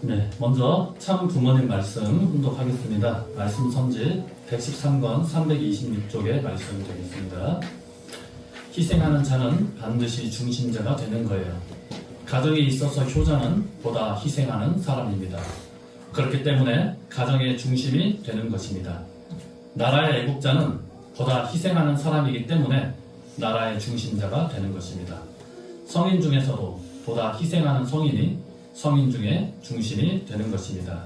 네, 먼저 참 부모님 말씀 훈독하겠습니다. 말씀 선지 113권 326쪽의 말씀 되겠습니다. 희생하는 자는 반드시 중심자가 되는 거예요. 가정에 있어서 효자는 보다 희생하는 사람입니다. 그렇기 때문에 가정의 중심이 되는 것입니다. 나라의 애국자는 보다 희생하는 사람이기 때문에 나라의 중심자가 되는 것입니다. 성인 중에서도 보다 희생하는 성인이 성인 중에 중심이 되는 것입니다.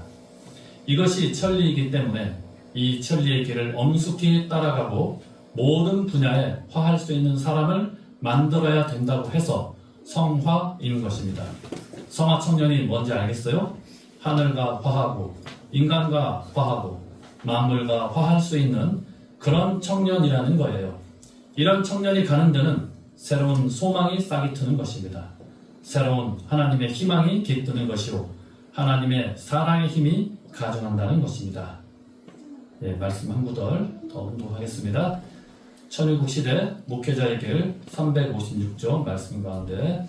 이것이 천리이기 때문에 이 천리의 길을 엄숙히 따라가고 모든 분야에 화할 수 있는 사람을 만들어야 된다고 해서 성화인 것입니다. 성화 청년이 뭔지 알겠어요? 하늘과 화하고 인간과 화하고 만물과 화할 수 있는 그런 청년이라는 거예요. 이런 청년이 가는 데는 새로운 소망이 싹이 트는 것입니다. 새로운 하나님의 희망이 깃드는 것이요 하나님의 사랑의 힘이 가증한다는 것입니다. 예, 말씀 한 구절 더 운동하겠습니다. 천일국 시대 목회자의 길 356조 말씀 가운데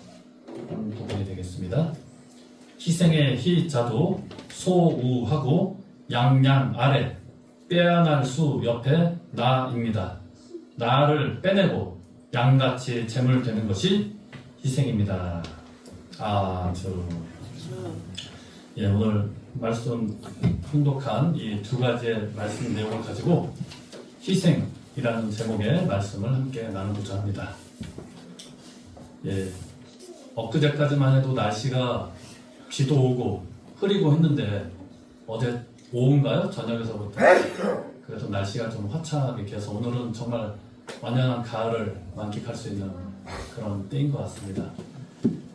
한 부분이 되겠습니다. 희생의 희자도 소우하고 양양 아래 빼앗날 수 옆에 나입니다. 나를 빼내고 양같이 재물되는 것이 희생입니다. 아주 예, 오늘 말씀 훈독한 이 두 가지의 말씀 내용을 가지고 희생이라는 제목의 말씀을 함께 나누고자 합니다. 예, 엊그제까지만 해도 날씨가 비도 오고 흐리고 했는데 어제 오후인가요? 저녁에서부터 그래서 날씨가 좀 화창하게 돼서 오늘은 정말 완연한 가을을 만끽할 수 있는 그런 때인 것 같습니다.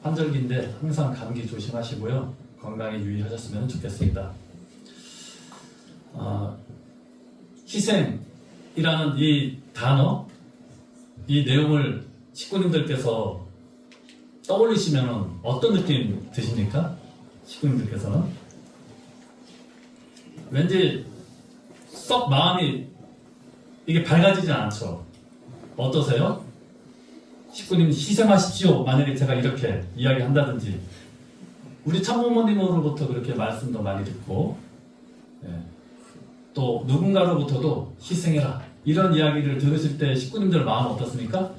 환절기인데 항상 감기 조심하시고요. 건강에 유의하셨으면 좋겠습니다. 희생이라는 이 단어, 이 내용을 식구님들께서 떠올리시면 어떤 느낌 드십니까? 식구님들께서는? 왠지 썩 마음이 이게 밝아지지 않죠? 어떠세요? 식구님 희생하십시오. 만약에 제가 이렇게 이야기한다든지 우리 참부모님으로부터 그렇게 말씀도 많이 듣고 예. 또 누군가로부터도 희생해라 이런 이야기를 들으실 때 식구님들 마음 어떻습니까?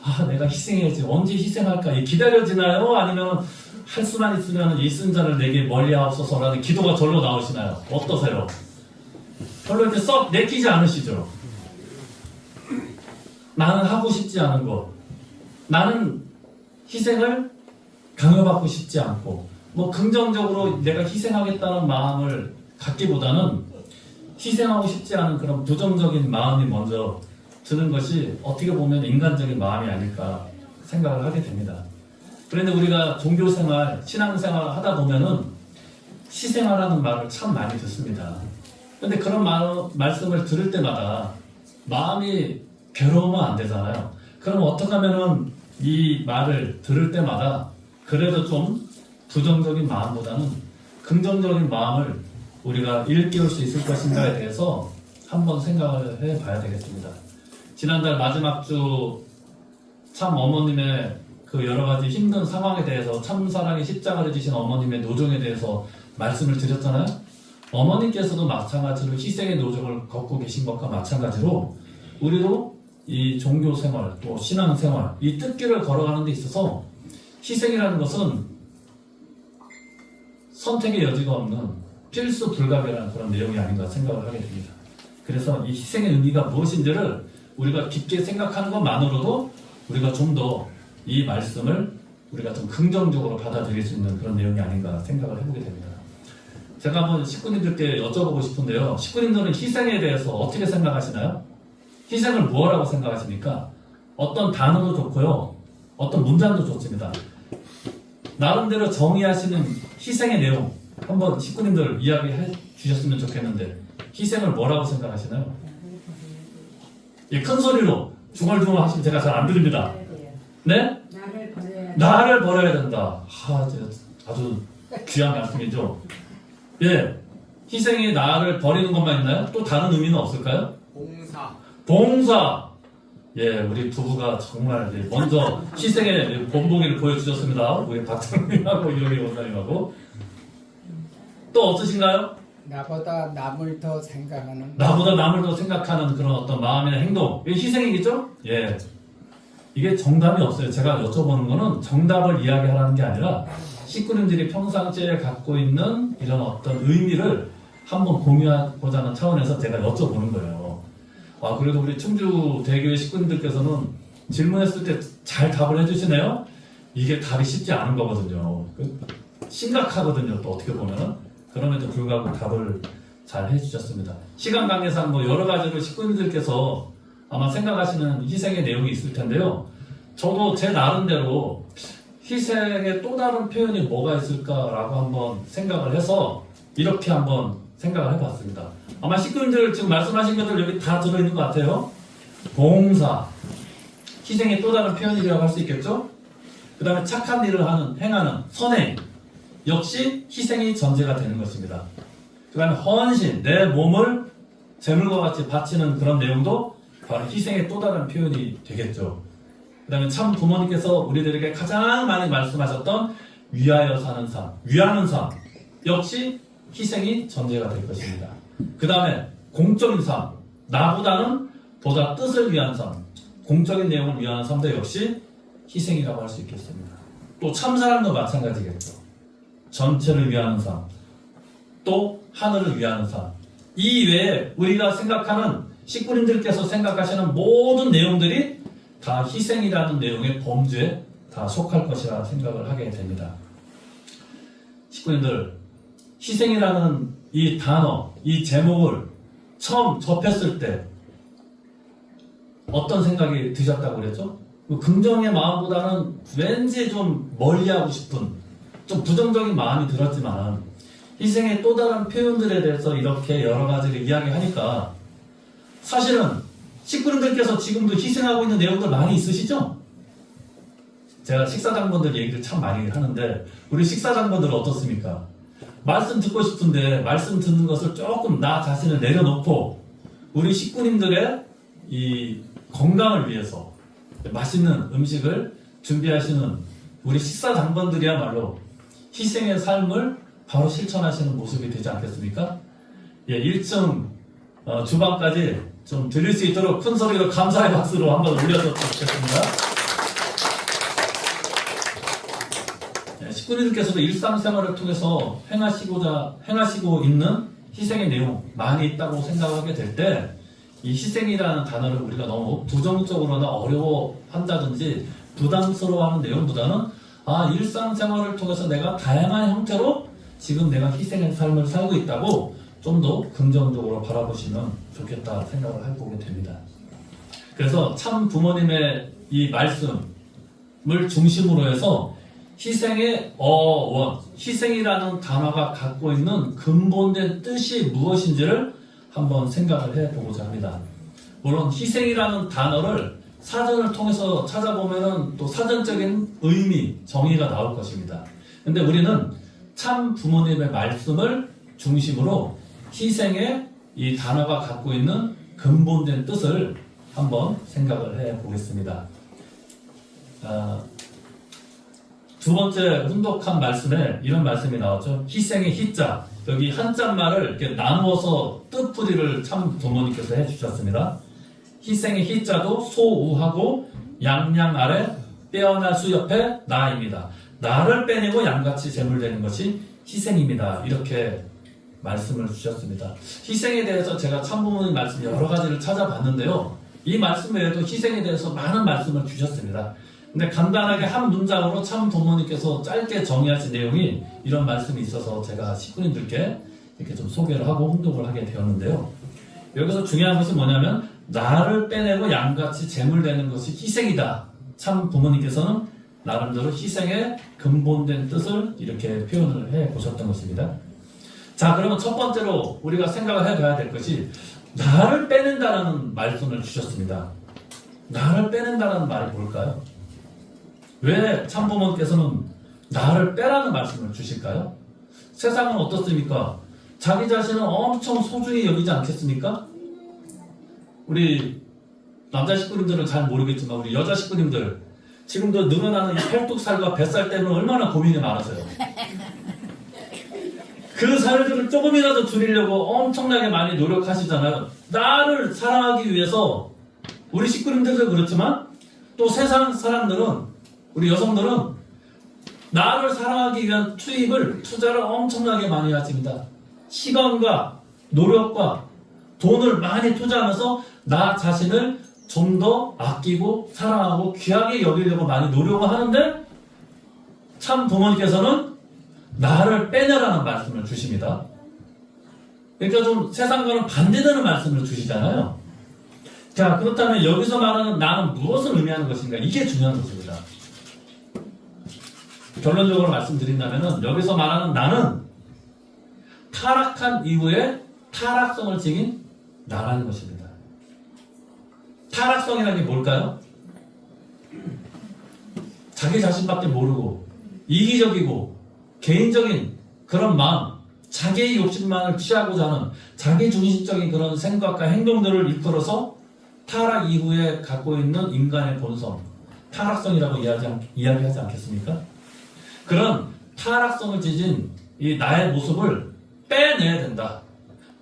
아 내가 희생해야지 언제 희생할까 기다려지나요? 아니면 할 수만 있으면 이 쓴자를 내게 멀리하옵소서라는 기도가 절로 나오시나요? 어떠세요? 별로 이렇게 썩 내키지 않으시죠? 나는 하고 싶지 않은 것 나는 희생을 강요받고 싶지 않고 뭐 긍정적으로 내가 희생하겠다는 마음을 갖기보다는 희생하고 싶지 않은 그런 부정적인 마음이 먼저 드는 것이 어떻게 보면 인간적인 마음이 아닐까 생각을 하게 됩니다. 그런데 우리가 종교생활, 신앙생활 하다 보면은 희생하라는 말을 참 많이 듣습니다. 그런데 그런 말씀을 들을 때마다 마음이 괴로우면 안 되잖아요. 그럼 어떻게 하면은 이 말을 들을 때마다 그래도 좀 부정적인 마음보다는 긍정적인 마음을 우리가 일깨울 수 있을 것인가에 대해서 한번 생각을 해봐야 되겠습니다. 지난달 마지막 주 참 어머님의 그 여러 가지 힘든 상황에 대해서 참사랑의 십자가를 지신 어머님의 노정에 대해서 말씀을 드렸잖아요. 어머님께서도 마찬가지로 희생의 노정을 걷고 계신 것과 마찬가지로 우리도 이 종교생활 또 신앙생활 이 뜻길을 걸어가는 데 있어서 희생이라는 것은 선택의 여지가 없는 필수 불가결한 그런 내용이 아닌가 생각을 하게 됩니다. 그래서 이 희생의 의미가 무엇인지를 우리가 깊게 생각하는 것만으로도 우리가 좀 더 이 말씀을 우리가 좀 긍정적으로 받아들일 수 있는 그런 내용이 아닌가 생각을 해보게 됩니다. 제가 한번 식구님들께 여쭤보고 싶은데요. 식구님들은 희생에 대해서 어떻게 생각하시나요? 희생을 무엇이라고 생각하십니까? 어떤 단어도 좋고요. 어떤 문장도 좋습니다. 나름대로 정의하시는 희생의 내용 한번 식구님들 이야기해 주셨으면 좋겠는데 희생을 뭐라고 생각하시나요? 예, 큰 소리로 중얼중얼 하시면 제가 잘 안 들립니다. 네? 나를 버려야 된다. 아주 귀한 말씀이죠. 예, 희생이 나를 버리는 것만 있나요? 또 다른 의미는 없을까요? 봉사. 예, 우리 부부가 정말 먼저 희생의 본보기를 보여주셨습니다. 우리 박장님하고 이용희 원장님하고. 또 없으신가요? 나보다 남을 더 생각하는 나보다 남을 더 생각하는 그런 어떤 마음이나 행동, 이게 희생이겠죠? 예. 이게 정답이 없어요. 제가 여쭤보는 거는 정답을 이야기하라는 게 아니라 식구님들이 평상시에 갖고 있는 이런 어떤 의미를 한번 공유하고자 하는 차원에서 제가 여쭤보는 거예요. 아, 그래도 우리 충주대교의 식구님들께서는 질문했을 때 잘 답을 해주시네요? 이게 답이 쉽지 않은 거거든요. 심각하거든요, 또 어떻게 보면은. 그럼에도 불구하고 답을 잘 해주셨습니다. 시간 관계상 뭐 여러 가지로 식구님들께서 아마 생각하시는 희생의 내용이 있을 텐데요. 저도 제 나름대로 희생의 또 다른 표현이 뭐가 있을까라고 한번 생각을 해서 이렇게 한번 생각을 해봤습니다. 아마 식구님들 지금 말씀하신 것들 여기 다 들어있는 것 같아요. 봉사, 희생의 또 다른 표현이라고 할 수 있겠죠? 그 다음에 착한 일을 행하는 선행, 역시 희생이 전제가 되는 것입니다. 그 다음에 헌신, 내 몸을 재물과 같이 바치는 그런 내용도 바로 희생의 또 다른 표현이 되겠죠. 그 다음에 참 부모님께서 우리들에게 가장 많이 말씀하셨던 위하여 사는 삶, 위하는 삶, 역시 희생이 전제가 될 것입니다. 그 다음에 공적인 삶, 나보다는 보다 뜻을 위한 삶, 공적인 내용을 위한 삶도 역시 희생이라고 할 수 있겠습니다. 또 참사랑도 마찬가지겠죠. 전체를 위하는 삶, 또 하늘을 위하는 삶. 이 외에 우리가 생각하는 식구님들께서 생각하시는 모든 내용들이 다 희생이라는 내용의 범주에 다 속할 것이라 생각을 하게 됩니다. 식구님들, 희생이라는 이 단어, 이 제목을 처음 접했을 때 어떤 생각이 드셨다고 그랬죠? 긍정의 마음보다는 왠지 좀 멀리하고 싶은 좀 부정적인 마음이 들었지만 희생의 또 다른 표현들에 대해서 이렇게 여러 가지를 이야기하니까 사실은 식구님들께서 지금도 희생하고 있는 내용들 많이 있으시죠? 제가 식사장본들 얘기를 참 많이 하는데 우리 식사장본들은 어떻습니까? 말씀 듣고 싶은데 말씀 듣는 것을 조금 나 자신을 내려놓고 우리 식구님들의 이 건강을 위해서 맛있는 음식을 준비하시는 우리 식사장본들이야말로 희생의 삶을 바로 실천하시는 모습이 되지 않겠습니까? 예, 1층 주방까지 좀 드릴 수 있도록 큰 소리로 감사의 박수로 한번 올려줬으면 좋겠습니다. 예, 식구님들께서도 일상생활을 통해서 행하시고 있는 희생의 내용 많이 있다고 생각하게 될 때 이 희생이라는 단어를 우리가 너무 부정적으로나 어려워한다든지 부담스러워하는 내용보다는 일상생활을 통해서 내가 다양한 형태로 지금 내가 희생의 삶을 살고 있다고 좀 더 긍정적으로 바라보시면 좋겠다 생각을 해보게 됩니다. 그래서 참 부모님의 이 말씀을 중심으로 해서 희생의 어원, 희생이라는 단어가 갖고 있는 근본된 뜻이 무엇인지를 한번 생각을 해보고자 합니다. 물론 희생이라는 단어를 사전을 통해서 찾아보면은 또 사전적인 의미, 정의가 나올 것입니다. 근데 우리는 참 부모님의 말씀을 중심으로 희생의 이 단어가 갖고 있는 근본된 뜻을 한번 생각을 해 보겠습니다. 두 번째 훈독한 말씀에 이런 말씀이 나왔죠. 희생의 희자. 여기 한자말을 이렇게 나누어서 뜻풀이를 참 부모님께서 해주셨습니다. 희생의 희자도 소우하고 양양 아래 빼어날 수 옆에 나입니다. 나를 빼내고 양같이 재물되는 것이 희생입니다. 이렇게 말씀을 주셨습니다. 희생에 대해서 제가 참부모님 말씀 여러 가지를 찾아봤는데요. 이 말씀 외에도 희생에 대해서 많은 말씀을 주셨습니다. 근데 간단하게 한 문장으로 참 부모님께서 짧게 정의하신 내용이 이런 말씀이 있어서 제가 식구님들께 이렇게 좀 소개를 하고 훈독을 하게 되었는데요. 여기서 중요한 것은 뭐냐면 나를 빼내고 양같이 재물되는 것이 희생이다. 참 부모님께서는 나름대로 희생의 근본된 뜻을 이렇게 표현을 해 보셨던 것입니다. 자, 그러면 첫 번째로 우리가 생각을 해봐야 될 것이 나를 빼낸다라는 말씀을 주셨습니다. 나를 빼낸다라는 말이 뭘까요? 왜 참부모님께서는 나를 빼라는 말씀을 주실까요? 세상은 어떻습니까? 자기 자신은 엄청 소중히 여기지 않겠습니까? 우리 남자 식구님들은 잘 모르겠지만 우리 여자 식구님들 지금도 늘어나는 이 팔뚝살과 뱃살 때문에 얼마나 고민이 많으세요? 그 살들을 조금이라도 줄이려고 엄청나게 많이 노력하시잖아요. 나를 사랑하기 위해서 우리 식구님들도 그렇지만 또 세상 사람들은 우리 여성들은 나를 사랑하기 위한 투자를 엄청나게 많이 하십니다. 시간과 노력과 돈을 많이 투자하면서 나 자신을 좀 더 아끼고 사랑하고 귀하게 여기려고 많이 노력을 하는데 참 부모님께서는 나를 빼내라는 말씀을 주십니다. 그러니까 좀 세상과는 반대되는 말씀을 주시잖아요. 자, 그렇다면 여기서 말하는 나는 무엇을 의미하는 것인가? 이게 중요한 것입니다. 결론적으로 말씀드린다면 여기서 말하는 나는 타락한 이후에 타락성을 지닌 나라는 것입니다. 타락성이라는 게 뭘까요? 자기 자신밖에 모르고 이기적이고 개인적인 그런 마음, 자기의 욕심만을 취하고자 하는 자기중심적인 그런 생각과 행동들을 이끌어서 타락 이후에 갖고 있는 인간의 본성, 타락성이라고 이야기하지 않겠습니까? 그런 타락성을 지닌 이 나의 모습을 빼내야 된다.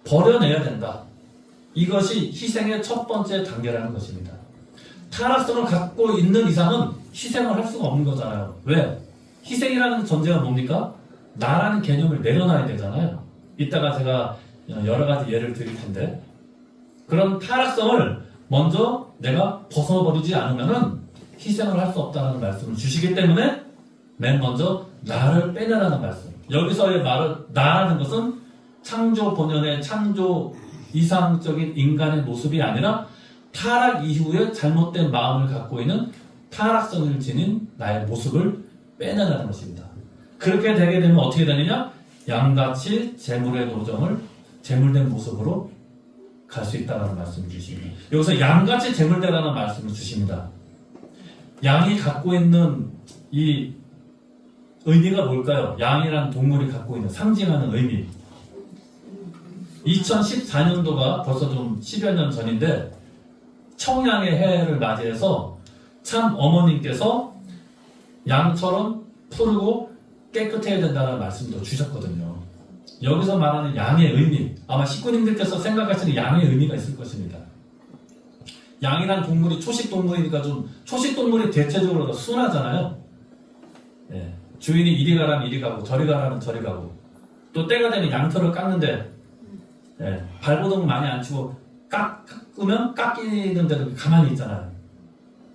버려내야 된다. 이것이 희생의 첫 번째 단계라는 것입니다. 타락성을 갖고 있는 이상은 희생을 할 수가 없는 거잖아요. 왜? 희생이라는 전제가 뭡니까? 나라는 개념을 내려놔야 되잖아요. 이따가 제가 여러 가지 예를 드릴 텐데 그런 타락성을 먼저 내가 벗어버리지 않으면은 희생을 할 수 없다는 말씀을 주시기 때문에 맨 먼저 나를 빼내라는 말씀. 여기서의 말을 나라는 것은 창조 본연의 창조 이상적인 인간의 모습이 아니라 타락 이후에 잘못된 마음을 갖고 있는 타락성을 지닌 나의 모습을 빼내라는 것입니다. 그렇게 되게 되면 어떻게 되느냐? 양같이 재물의 노정을 재물된 모습으로 갈 수 있다는 말씀을 주십니다. 여기서 양같이 재물되라는 말씀을 주십니다. 양이 갖고 있는 이 의미가 뭘까요? 양이라는 동물이 갖고 있는 상징하는 의미. 2014년도가 벌써 좀 10여 년 전인데 청양의 해를 맞이해서 참 어머님께서 양처럼 푸르고 깨끗해야 된다는 말씀도 주셨거든요. 여기서 말하는 양의 의미, 아마 식구님들께서 생각하시는 양의 의미가 있을 것입니다. 양이란 동물이 초식 동물이니까 좀 초식 동물이 대체적으로 더 순하잖아요. 예, 주인이 이리 가라면 이리 가고 저리 가라면 저리 가고 또 때가 되면 양털을 깎는데 예, 발버둥 많이 안 치고 깎으면 깎이는 데도 가만히 있잖아요.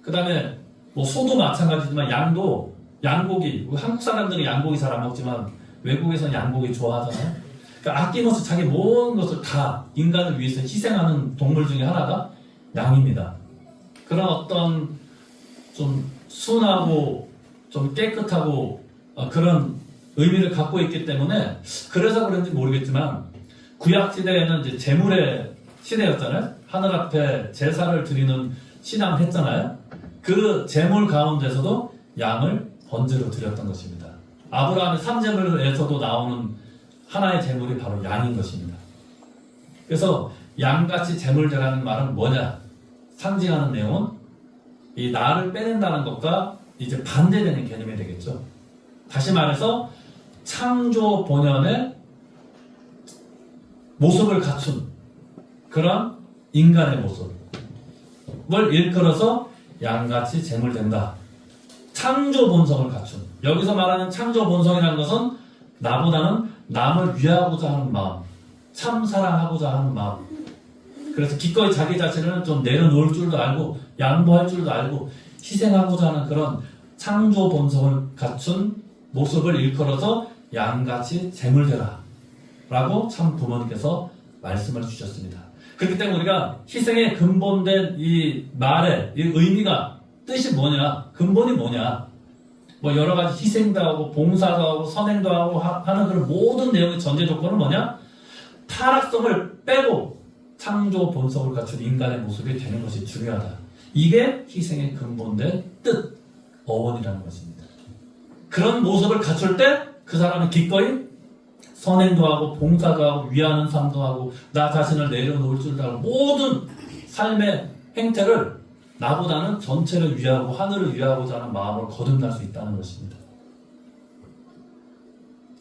그 다음에 뭐 소도 마찬가지지만 양도 양고기, 한국 사람들은 양고기 잘 안 먹지만 외국에서는 양고기 좋아하잖아요. 그러니까 아낌없이 자기 모든 것을 다 인간을 위해서 희생하는 동물 중에 하나가 양입니다. 그런 어떤 좀 순하고 좀 깨끗하고 그런 의미를 갖고 있기 때문에 그래서 그런지 모르겠지만 구약 시대에는 이제 제물의 시대였잖아요. 하늘 앞에 제사를 드리는 신앙을 했잖아요. 그 제물 가운데서도 양을 번제로 드렸던 것입니다. 아브라함의 삼제물에서도 나오는 하나의 제물이 바로 양인 것입니다. 그래서 양같이 제물되라는 말은 뭐냐? 상징하는 내용은 이 나를 빼낸다는 것과 이제 반대되는 개념이 되겠죠. 다시 말해서 창조 본연의 모습을 갖춘 그런 인간의 모습을 일컬어서 양같이 제물된다. 창조 본성을 갖춘. 여기서 말하는 창조 본성이라는 것은 나보다는 남을 위하고자 하는 마음, 참 사랑하고자 하는 마음. 그래서 기꺼이 자기 자신을 좀 내려놓을 줄도 알고 양보할 줄도 알고 희생하고자 하는 그런 창조 본성을 갖춘 모습을 일컬어서 양같이 제물되라 라고 참 부모님께서 말씀을 주셨습니다. 그렇기 때문에 우리가 희생의 근본된 이 말의 이 의미가 뜻이 뭐냐, 근본이 뭐냐, 뭐 여러 가지 희생도 하고 봉사도 하고 선행도 하고 하는 그런 모든 내용의 전제 조건은 뭐냐? 타락성을 빼고 창조 본성을 갖춘 인간의 모습이 되는 것이 중요하다. 이게 희생의 근본된 뜻, 어원이라는 것입니다. 그런 모습을 갖출 때 그 사람은 기꺼이 선행도 하고 봉사도 하고 위하는 삶도 하고 나 자신을 내려놓을 줄도 알고 모든 삶의 행태를 나보다는 전체를 위하고 하늘을 위하고자 하는 마음을 거듭날 수 있다는 것입니다.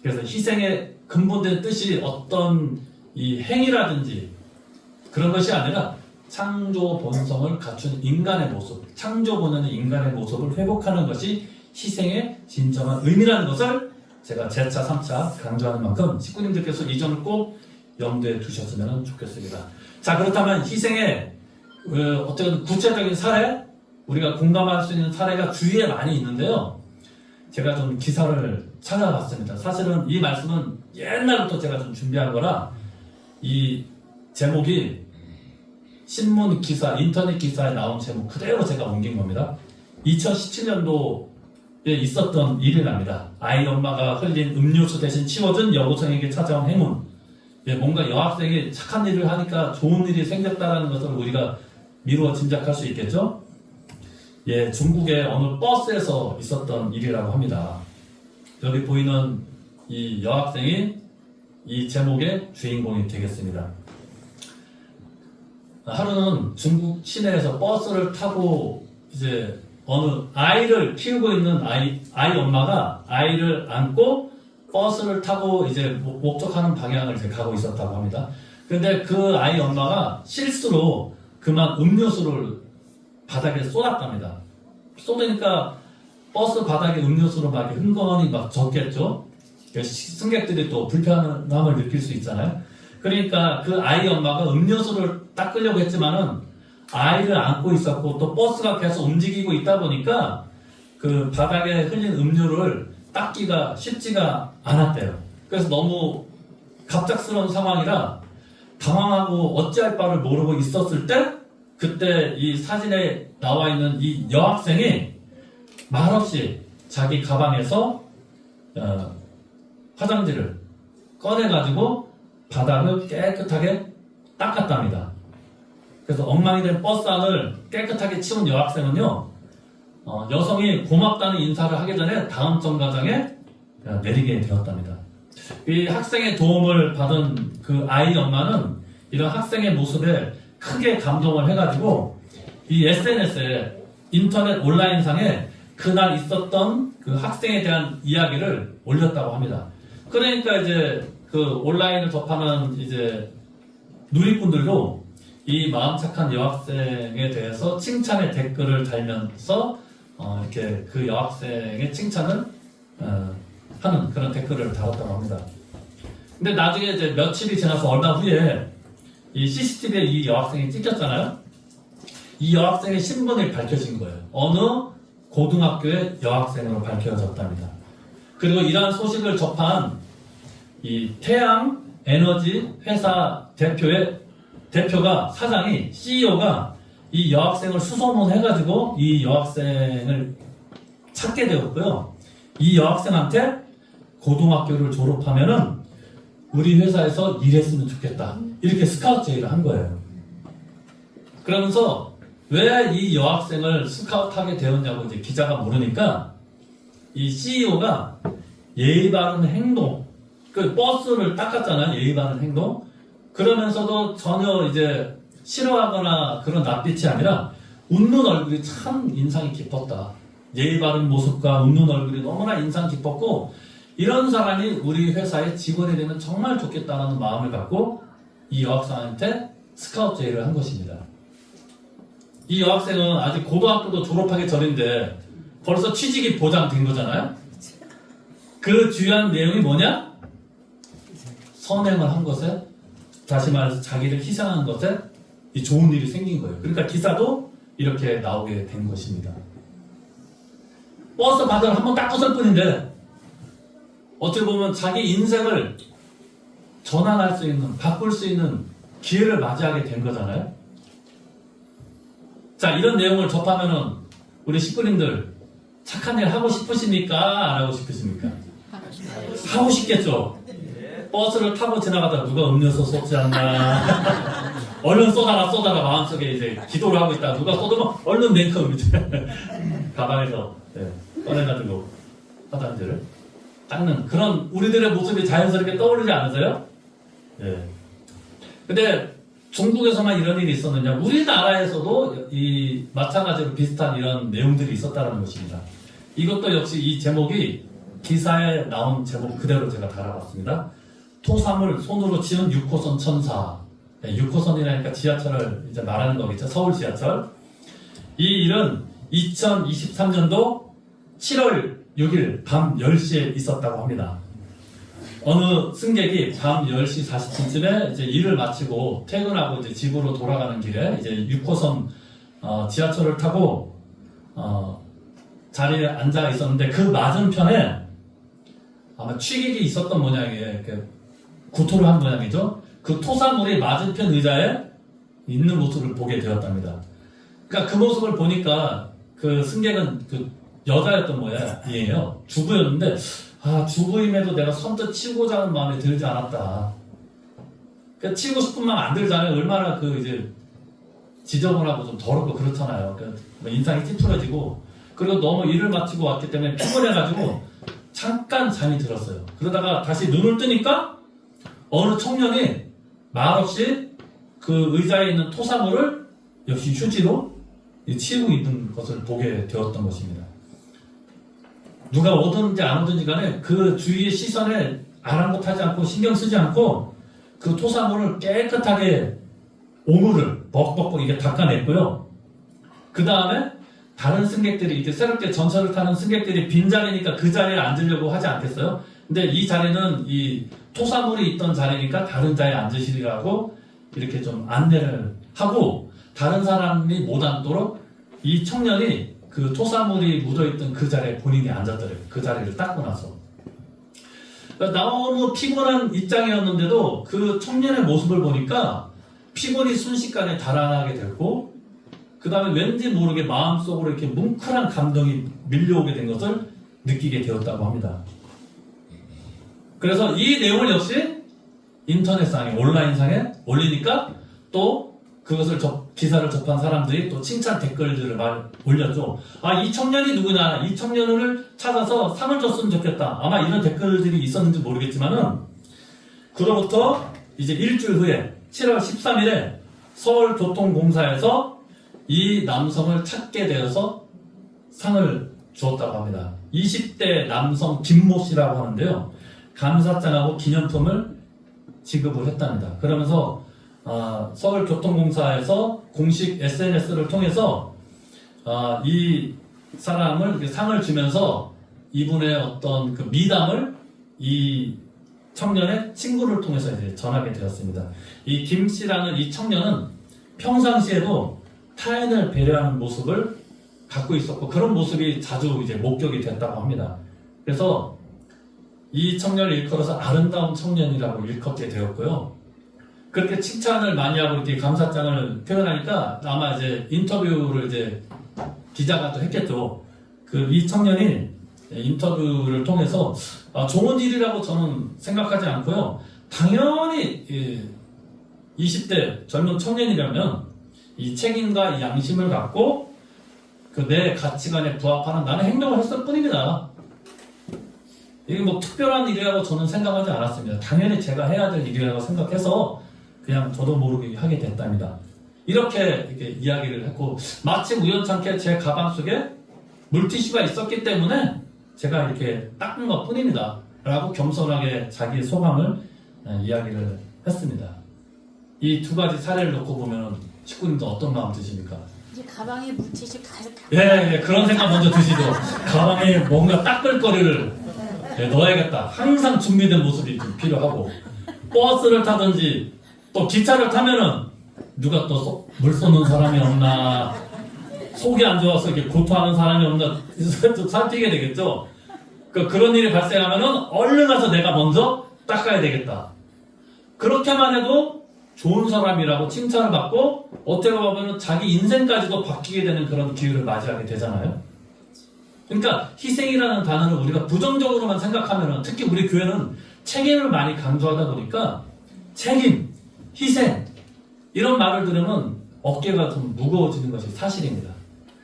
그래서 희생의 근본된 뜻이 어떤 이 행위라든지 그런 것이 아니라 창조 본성을 갖춘 인간의 모습, 창조 본연의 인간의 모습을 회복하는 것이 희생의 진정한 의미라는 것을 제가 재차 3차 강조하는 만큼 식구님들께서 이 점을 꼭 염두에 두셨으면 좋겠습니다. 자, 그렇다면 희생의 어떤 구체적인 사례, 우리가 공감할 수 있는 사례가 주위에 많이 있는데요. 제가 좀 기사를 찾아봤습니다. 사실은 이 말씀은 옛날부터 제가 좀 준비한 거라 이 제목이 신문 기사, 인터넷 기사에 나온 제목 그대로 제가 옮긴 겁니다. 2017년도에 있었던 일이랍니다. 아이 엄마가 흘린 음료수 대신 치워준 여고생에게 찾아온 행운. 뭔가 여학생이 착한 일을 하니까 좋은 일이 생겼다는 것을 우리가 미루어 짐작할 수 있겠죠? 중국의 어느 버스에서 있었던 일이라고 합니다. 여기 보이는 이 여학생이 이 제목의 주인공이 되겠습니다. 하루는 중국 시내에서 버스를 타고 이제 어느 아이를 키우고 있는 아이 엄마가 아이를 안고 버스를 타고 이제 목적하는 방향을 이제 가고 있었다고 합니다. 근데 그 아이 엄마가 실수로 그만 음료수를 바닥에 쏟았답니다. 쏟으니까 버스 바닥에 음료수로 막 흥건히 막 젖겠죠? 승객들이 또 불편함을 느낄 수 있잖아요. 그러니까 그 아이 엄마가 음료수를 닦으려고 했지만은 아이를 안고 있었고 또 버스가 계속 움직이고 있다 보니까 그 바닥에 흘린 음료를 닦기가 쉽지가 않았대요. 그래서 너무 갑작스러운 상황이라 당황하고 어찌할 바를 모르고 있었을 때 그때 이 사진에 나와 있는 이 여학생이 말없이 자기 가방에서 화장지를 꺼내가지고 바닥을 깨끗하게 닦았답니다. 그래서 엉망이 된 버스 안을 깨끗하게 치운 여학생은요, 여성이 고맙다는 인사를 하기 전에 다음 정거장에 내리게 되었답니다. 이 학생의 도움을 받은 그 아이 엄마는 이런 학생의 모습에 크게 감동을 해가지고 이 SNS에 인터넷 온라인상에 그날 있었던 그 학생에 대한 이야기를 올렸다고 합니다. 그러니까 이제 그 온라인을 접하는 이제 누리꾼들도 이 마음 착한 여학생에 대해서 칭찬의 댓글을 달면서 이렇게 그 여학생의 칭찬을 하는 그런 댓글을 달았다고 합니다. 근데 나중에 이제 며칠이 지나서 얼마 후에 이 CCTV에 이 여학생이 찍혔잖아요. 이 여학생의 신분이 밝혀진 거예요. 어느 고등학교의 여학생으로 밝혀졌답니다. 그리고 이러한 소식을 접한 이 태양 에너지 회사 대표가 사장이 CEO가 이 여학생을 수소문해가지고 이 여학생을 찾게 되었고요. 이 여학생한테 고등학교를 졸업하면은 우리 회사에서 일했으면 좋겠다. 이렇게 스카우트 제의를 한 거예요. 그러면서 왜 이 여학생을 스카우트하게 되었냐고 이제 기자가 물으니까 이 CEO가 예의 바른 행동, 그 버스를 닦았잖아요. 예의 바른 행동. 그러면서도 전혀 이제 싫어하거나 그런 낯빛이 아니라 웃는 얼굴이 참 인상이 깊었다. 예의 바른 모습과 웃는 얼굴이 너무나 인상 깊었고 이런 사람이 우리 회사의 직원이 되면 정말 좋겠다는 마음을 갖고 이 여학생한테 스카우트 제의를 한 것입니다. 이 여학생은 아직 고등학교도 졸업하기 전인데 벌써 취직이 보장된 거잖아요. 그 주요한 내용이 뭐냐? 선행을 한 것에, 다시 말해서 자기를 희생한 것에 이 좋은 일이 생긴 거예요. 그러니까 기사도 이렇게 나오게 된 것입니다. 버스 바닥을 한번 닦았을 뿐인데 어떻게 보면 자기 인생을 전환할 수 있는, 바꿀 수 있는 기회를 맞이하게 된 거잖아요. 자, 이런 내용을 접하면은 우리 식구님들 착한 일 하고 싶으십니까? 안 하고 싶으십니까? 하고 싶겠죠. 버스를 타고 지나가다가 누가 음료수 쏟지 않나 얼른 쏟아라 마음속에 이제 기도를 하고 있다. 누가 쏟으면 얼른 냉큼 이제 가방에서 꺼내가지고 화장지를 닦는 그런 우리들의 모습이 자연스럽게 떠오르지 않으세요? 근데 중국에서만 이런 일이 있었느냐? 우리나라에서도 이 마찬가지로 비슷한 이런 내용들이 있었다는 것입니다. 이것도 역시 이 제목이 기사에 나온 제목 그대로 제가 달아봤습니다. 토삼을 손으로 지은 6호선 천사. 6호선이라니까 지하철을 이제 말하는 거겠죠. 서울 지하철. 이 일은 2023년도 7월 6일 밤 10시에 있었다고 합니다. 어느 승객이 밤 10시 40분쯤에 이제 일을 마치고 퇴근하고 이제 집으로 돌아가는 길에 이제 6호선 지하철을 타고 자리에 앉아 있었는데 그 맞은편에 아마 취객이 있었던 모양이에요. 이렇게 구토를 한 모양이죠. 그 토사물이 맞은편 의자에 있는 모습을 보게 되었답니다. 그러니까 그 모습을 보니까 그 승객은 그 여자였던 모양이에요. 주부였는데 주부임에도 내가 선뜻 치고자 하는 마음이 들지 않았다. 그러니까 치고 싶은 마음 안 들잖아요. 얼마나 그 이제 지저분하고 좀 더럽고 그렇잖아요. 그러니까 인상이 찌푸려지고 그리고 너무 일을 마치고 왔기 때문에 피곤해가지고 잠깐 잠이 들었어요. 그러다가 다시 눈을 뜨니까 어느 청년이 말없이 그 의자에 있는 토사물을 역시 휴지로 치우고 있는 것을 보게 되었던 것입니다. 누가 오든지 안 오든지 간에 그 주위의 시선에 아랑곳하지 않고 신경 쓰지 않고 그 토사물을 깨끗하게 오물을 벅벅벅 이게 닦아냈고요. 그 다음에 다른 승객들이 이렇게 새롭게 전철을 타는 승객들이 빈자리니까 그 자리에 앉으려고 하지 않겠어요? 근데 이 자리는 이 토사물이 있던 자리니까 다른 자리에 앉으시라고 이렇게 좀 안내를 하고 다른 사람이 못 앉도록 이 청년이 그 토사물이 묻어있던 그 자리에 본인이 앉았더래요. 그 자리를 닦고 나서. 그러니까 너무 피곤한 입장이었는데도 그 청년의 모습을 보니까 피곤이 순식간에 달아나게 됐고 그 다음에 왠지 모르게 마음속으로 이렇게 뭉클한 감동이 밀려오게 된 것을 느끼게 되었다고 합니다. 그래서 이 내용을 역시 인터넷상에 온라인상에 올리니까 또 그것을 기사를 접한 사람들이 또 칭찬 댓글들을 올렸죠. 이 청년이 누구냐, 이 청년을 찾아서 상을 줬으면 좋겠다. 아마 이런 댓글들이 있었는지 모르겠지만은 그로부터 이제 일주일 후에 7월 13일에 서울교통공사에서 이 남성을 찾게 되어서 상을 주었다고 합니다. 20대 남성 김모 씨라고 하는데요. 감사장하고 기념품을 지급을 했답니다. 그러면서 서울교통공사에서 공식 SNS를 통해서 이 사람을 상을 주면서 이분의 어떤 그 미담을 이 청년의 친구를 통해서 이제 전하게 되었습니다. 이 김 씨라는 이 청년은 평상시에도 타인을 배려하는 모습을 갖고 있었고 그런 모습이 자주 이제 목격이 됐다고 합니다. 그래서 이 청년을 일컬어서 아름다운 청년이라고 일컫게 되었고요. 그렇게 칭찬을 많이 하고 이렇게 감사장을 표현하니까 아마 이제 인터뷰를 이제 기자가 또 했겠죠. 이 청년이 인터뷰를 통해서 좋은 일이라고 저는 생각하지 않고요. 당연히 20대 젊은 청년이라면 이 책임과 이 양심을 갖고 그 내 가치관에 부합하는 나는 행동을 했을 뿐입니다. 이게 뭐 특별한 일이라고 저는 생각하지 않았습니다. 당연히 제가 해야 될 일이라고 생각해서 그냥 저도 모르게 하게 됐답니다. 이렇게 이야기를 했고 마침 우연찮게 제 가방 속에 물티슈가 있었기 때문에 제가 이렇게 닦은 것 뿐입니다. 라고 겸손하게 자기의 소감을 이야기를 했습니다. 이 두 가지 사례를 놓고 보면 식구님도 어떤 마음 드십니까? 이제 가방에 물티슈 가득 예, 그런 생각 먼저 드시죠. 가방에 뭔가 닦을 거리를 넣어야겠다. 항상 준비된 모습이 좀 필요하고 버스를 타든지 또 기차를 타면은 누가 또 물 쏘는 사람이 없나 속이 안 좋아서 이렇게 고토하는 사람이 없나 좀 살피게 되겠죠. 그런 일이 발생하면은 얼른 가서 내가 먼저 닦아야 되겠다. 그렇게만 해도 좋은 사람이라고 칭찬을 받고 어떻게 보면 자기 인생까지도 바뀌게 되는 그런 기회를 맞이하게 되잖아요. 그러니까 희생이라는 단어를 우리가 부정적으로만 생각하면은 특히 우리 교회는 책임을 많이 강조하다 보니까 책임, 희생 이런 말을 들으면 어깨가 좀 무거워지는 것이 사실입니다.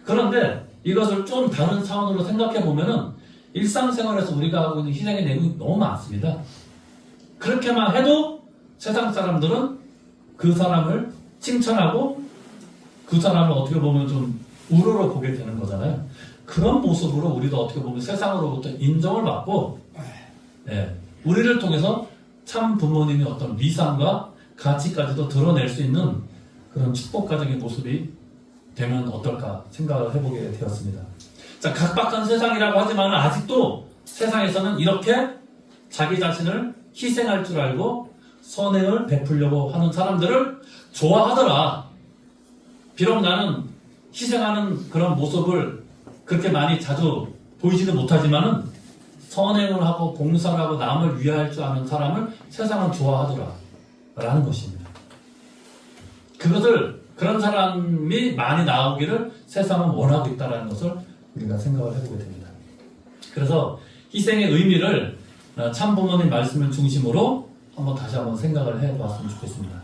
그런데 이것을 좀 다른 차원으로 생각해 보면은 일상생활에서 우리가 하고 있는 희생의 내용이 너무 많습니다. 그렇게만 해도 세상 사람들은 그 사람을 칭찬하고 그 사람을 어떻게 보면 좀 우러러 보게 되는 거잖아요. 그런 모습으로 우리도 어떻게 보면 세상으로부터 인정을 받고 우리를 통해서 참 부모님의 어떤 위상과 가치까지도 드러낼 수 있는 그런 축복 가정의 모습이 되면 어떨까 생각을 해보게 되었습니다. 자, 각박한 세상이라고 하지만 아직도 세상에서는 이렇게 자기 자신을 희생할 줄 알고 선행을 베풀려고 하는 사람들을 좋아하더라. 비록 나는 희생하는 그런 모습을 그렇게 많이 자주 보이지는 못하지만은 선행을 하고 봉사를 하고 남을 위할 줄 아는 사람을 세상은 좋아하더라. 라는 것입니다. 그런 사람이 많이 나오기를 세상은 원하고 있다는 것을 우리가 생각을 해보게 됩니다. 그래서 희생의 의미를 참 부모님 말씀을 중심으로 다시 한번 생각을 해봤으면 좋겠습니다.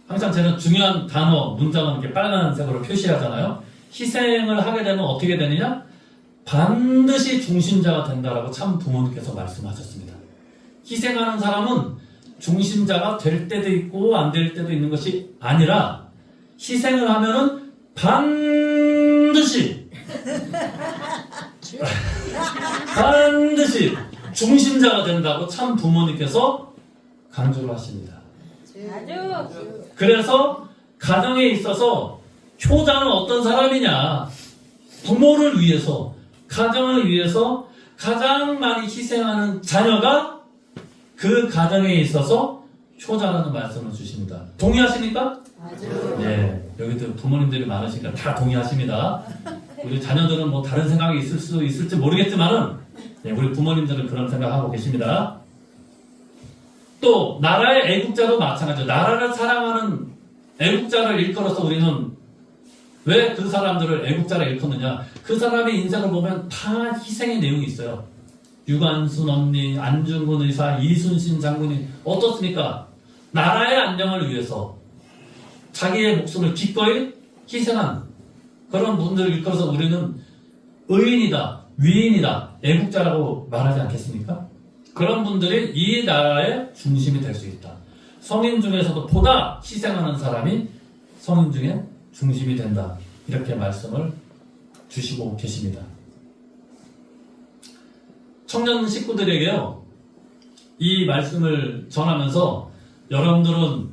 항상 저는 중요한 단어, 문장은 이렇게 빨간색으로 표시하잖아요. 희생을 하게 되면 어떻게 되느냐? 반드시 중심자가 된다라고 참 부모님께서 말씀하셨습니다. 희생하는 사람은 중심자가 될 때도 있고 안 될 때도 있는 것이 아니라 희생을 하면은 반드시 중심자가 된다고 참 부모님께서 강조를 하십니다. 그래서 가정에 있어서 효자는 어떤 사람이냐? 부모를 위해서, 가정을 위해서 가장 많이 희생하는 자녀가 그 가정에 있어서 효자라는 말씀을 주십니다. 동의하십니까? 네, 여기도 부모님들이 많으시니까 다 동의하십니다. 우리 자녀들은 뭐 다른 생각이 있을 수 있을지 모르겠지만은 네, 우리 부모님들은 그런 생각하고 계십니다. 또 나라의 애국자도 마찬가지죠. 나라를 사랑하는 애국자를 일컬어서 우리는 왜 그 사람들을 애국자라 일컫느냐? 그 사람의 인생을 보면 다 희생의 내용이 있어요. 유관순 언니, 안중근 의사, 이순신 장군이 어떻습니까? 나라의 안녕을 위해서 자기의 목숨을 기꺼이 희생한 그런 분들을 일컬어서 우리는 의인이다, 위인이다, 애국자라고 말하지 않겠습니까? 그런 분들이 이 나라의 중심이 될 수 있다. 성인 중에서도 보다 희생하는 사람이 성인 중에 중심이 된다. 이렇게 말씀을 주시고 계십니다. 청년 식구들에게요, 이 말씀을 전하면서 여러분들은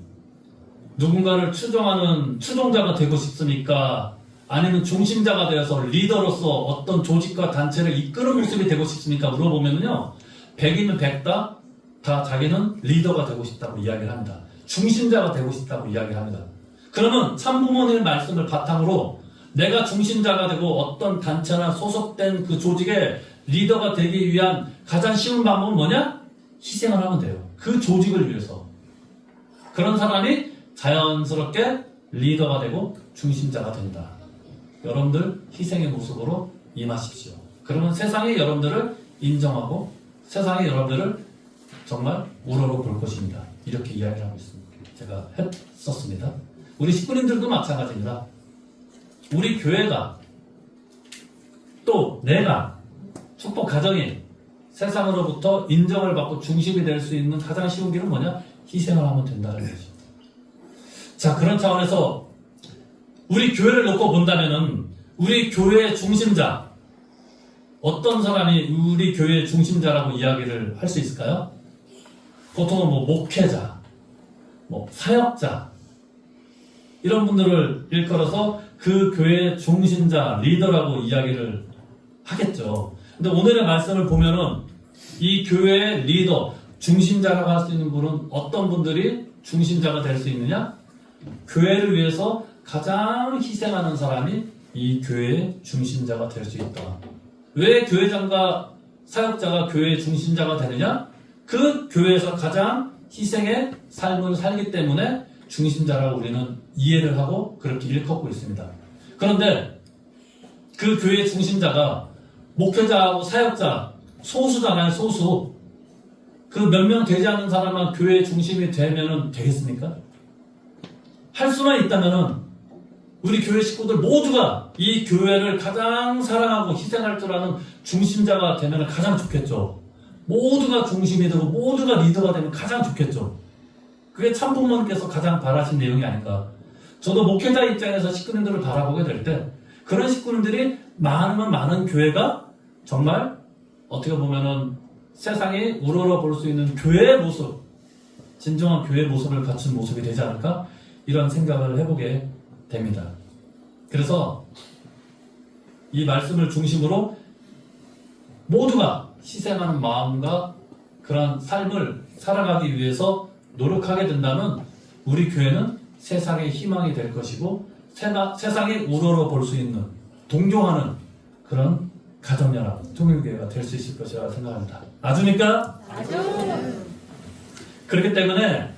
누군가를 추종하는 추종자가 되고 싶습니까? 아니면 중심자가 되어서 리더로서 어떤 조직과 단체를 이끄는 모습이 되고 싶습니까? 물어보면요, 100이면 100다 다 자기는 리더가 되고 싶다고 이야기를 합니다. 중심자가 되고 싶다고 이야기를 합니다. 그러면 참부모님의 말씀을 바탕으로 내가 중심자가 되고 어떤 단체나 소속된 그 조직의 리더가 되기 위한 가장 쉬운 방법은 뭐냐? 희생을 하면 돼요. 그 조직을 위해서. 그런 사람이 자연스럽게 리더가 되고 중심자가 된다. 여러분들 희생의 모습으로 임하십시오. 그러면 세상이 여러분들을 인정하고 세상이 여러분들을 정말 우러러 볼 것입니다. 이렇게 이야기를 하고 있습니다. 제가 했었습니다. 우리 식구님들도 마찬가지입니다. 우리 교회가 또 내가 축복 가정이 세상으로부터 인정을 받고 중심이 될 수 있는 가장 쉬운 길은 뭐냐? 희생을 하면 된다는 거죠. 자, 그런 차원에서 우리 교회를 놓고 본다면은 우리 교회의 중심자, 어떤 사람이 우리 교회의 중심자라고 이야기를 할 수 있을까요? 보통은 뭐 목회자, 뭐 사역자, 이런 분들을 일컬어서 그 교회의 중심자, 리더라고 이야기를 하겠죠. 근데 오늘의 말씀을 보면은 이 교회의 리더, 중심자라고 할 수 있는 분은 어떤 분들이 중심자가 될 수 있느냐? 교회를 위해서 가장 희생하는 사람이 이 교회의 중심자가 될 수 있다. 왜 교회장과 사역자가 교회의 중심자가 되느냐? 그 교회에서 가장 희생의 삶을 살기 때문에 중심자라고 우리는 이해를 하고 그렇게 일컫고 있습니다. 그런데 그 교회의 중심자가 목회자하고 사역자, 소수잖아요, 소수. 그 몇 명 되지 않는 사람만 교회의 중심이 되면은 되겠습니까? 할 수만 있다면은 우리 교회 식구들 모두가 이 교회를 가장 사랑하고 희생할 줄 아는 중심자가 되면 가장 좋겠죠. 모두가 중심이 되고 모두가 리더가 되면 가장 좋겠죠. 그게 참부모님께서 가장 바라신 내용이 아닐까. 저도 목회자 입장에서 식구님들을 바라보게 될 때 그런 식구님들이 많으면 많은 교회가 정말 어떻게 보면은 세상이 우러러 볼 수 있는 교회의 모습, 진정한 교회의 모습을 갖춘 모습이 되지 않을까? 이런 생각을 해보게 됩니다. 그래서 이 말씀을 중심으로 모두가 희생하는 마음과 그런 삶을 살아가기 위해서 노력하게 된다면 우리 교회는 세상의 희망이 될 것이고 세상이 우러러 볼 수 있는 동경하는 그런 가정연합, 통일교회가 될 수 있을 것이라고 생각합니다. 맞습니까? 그렇기 때문에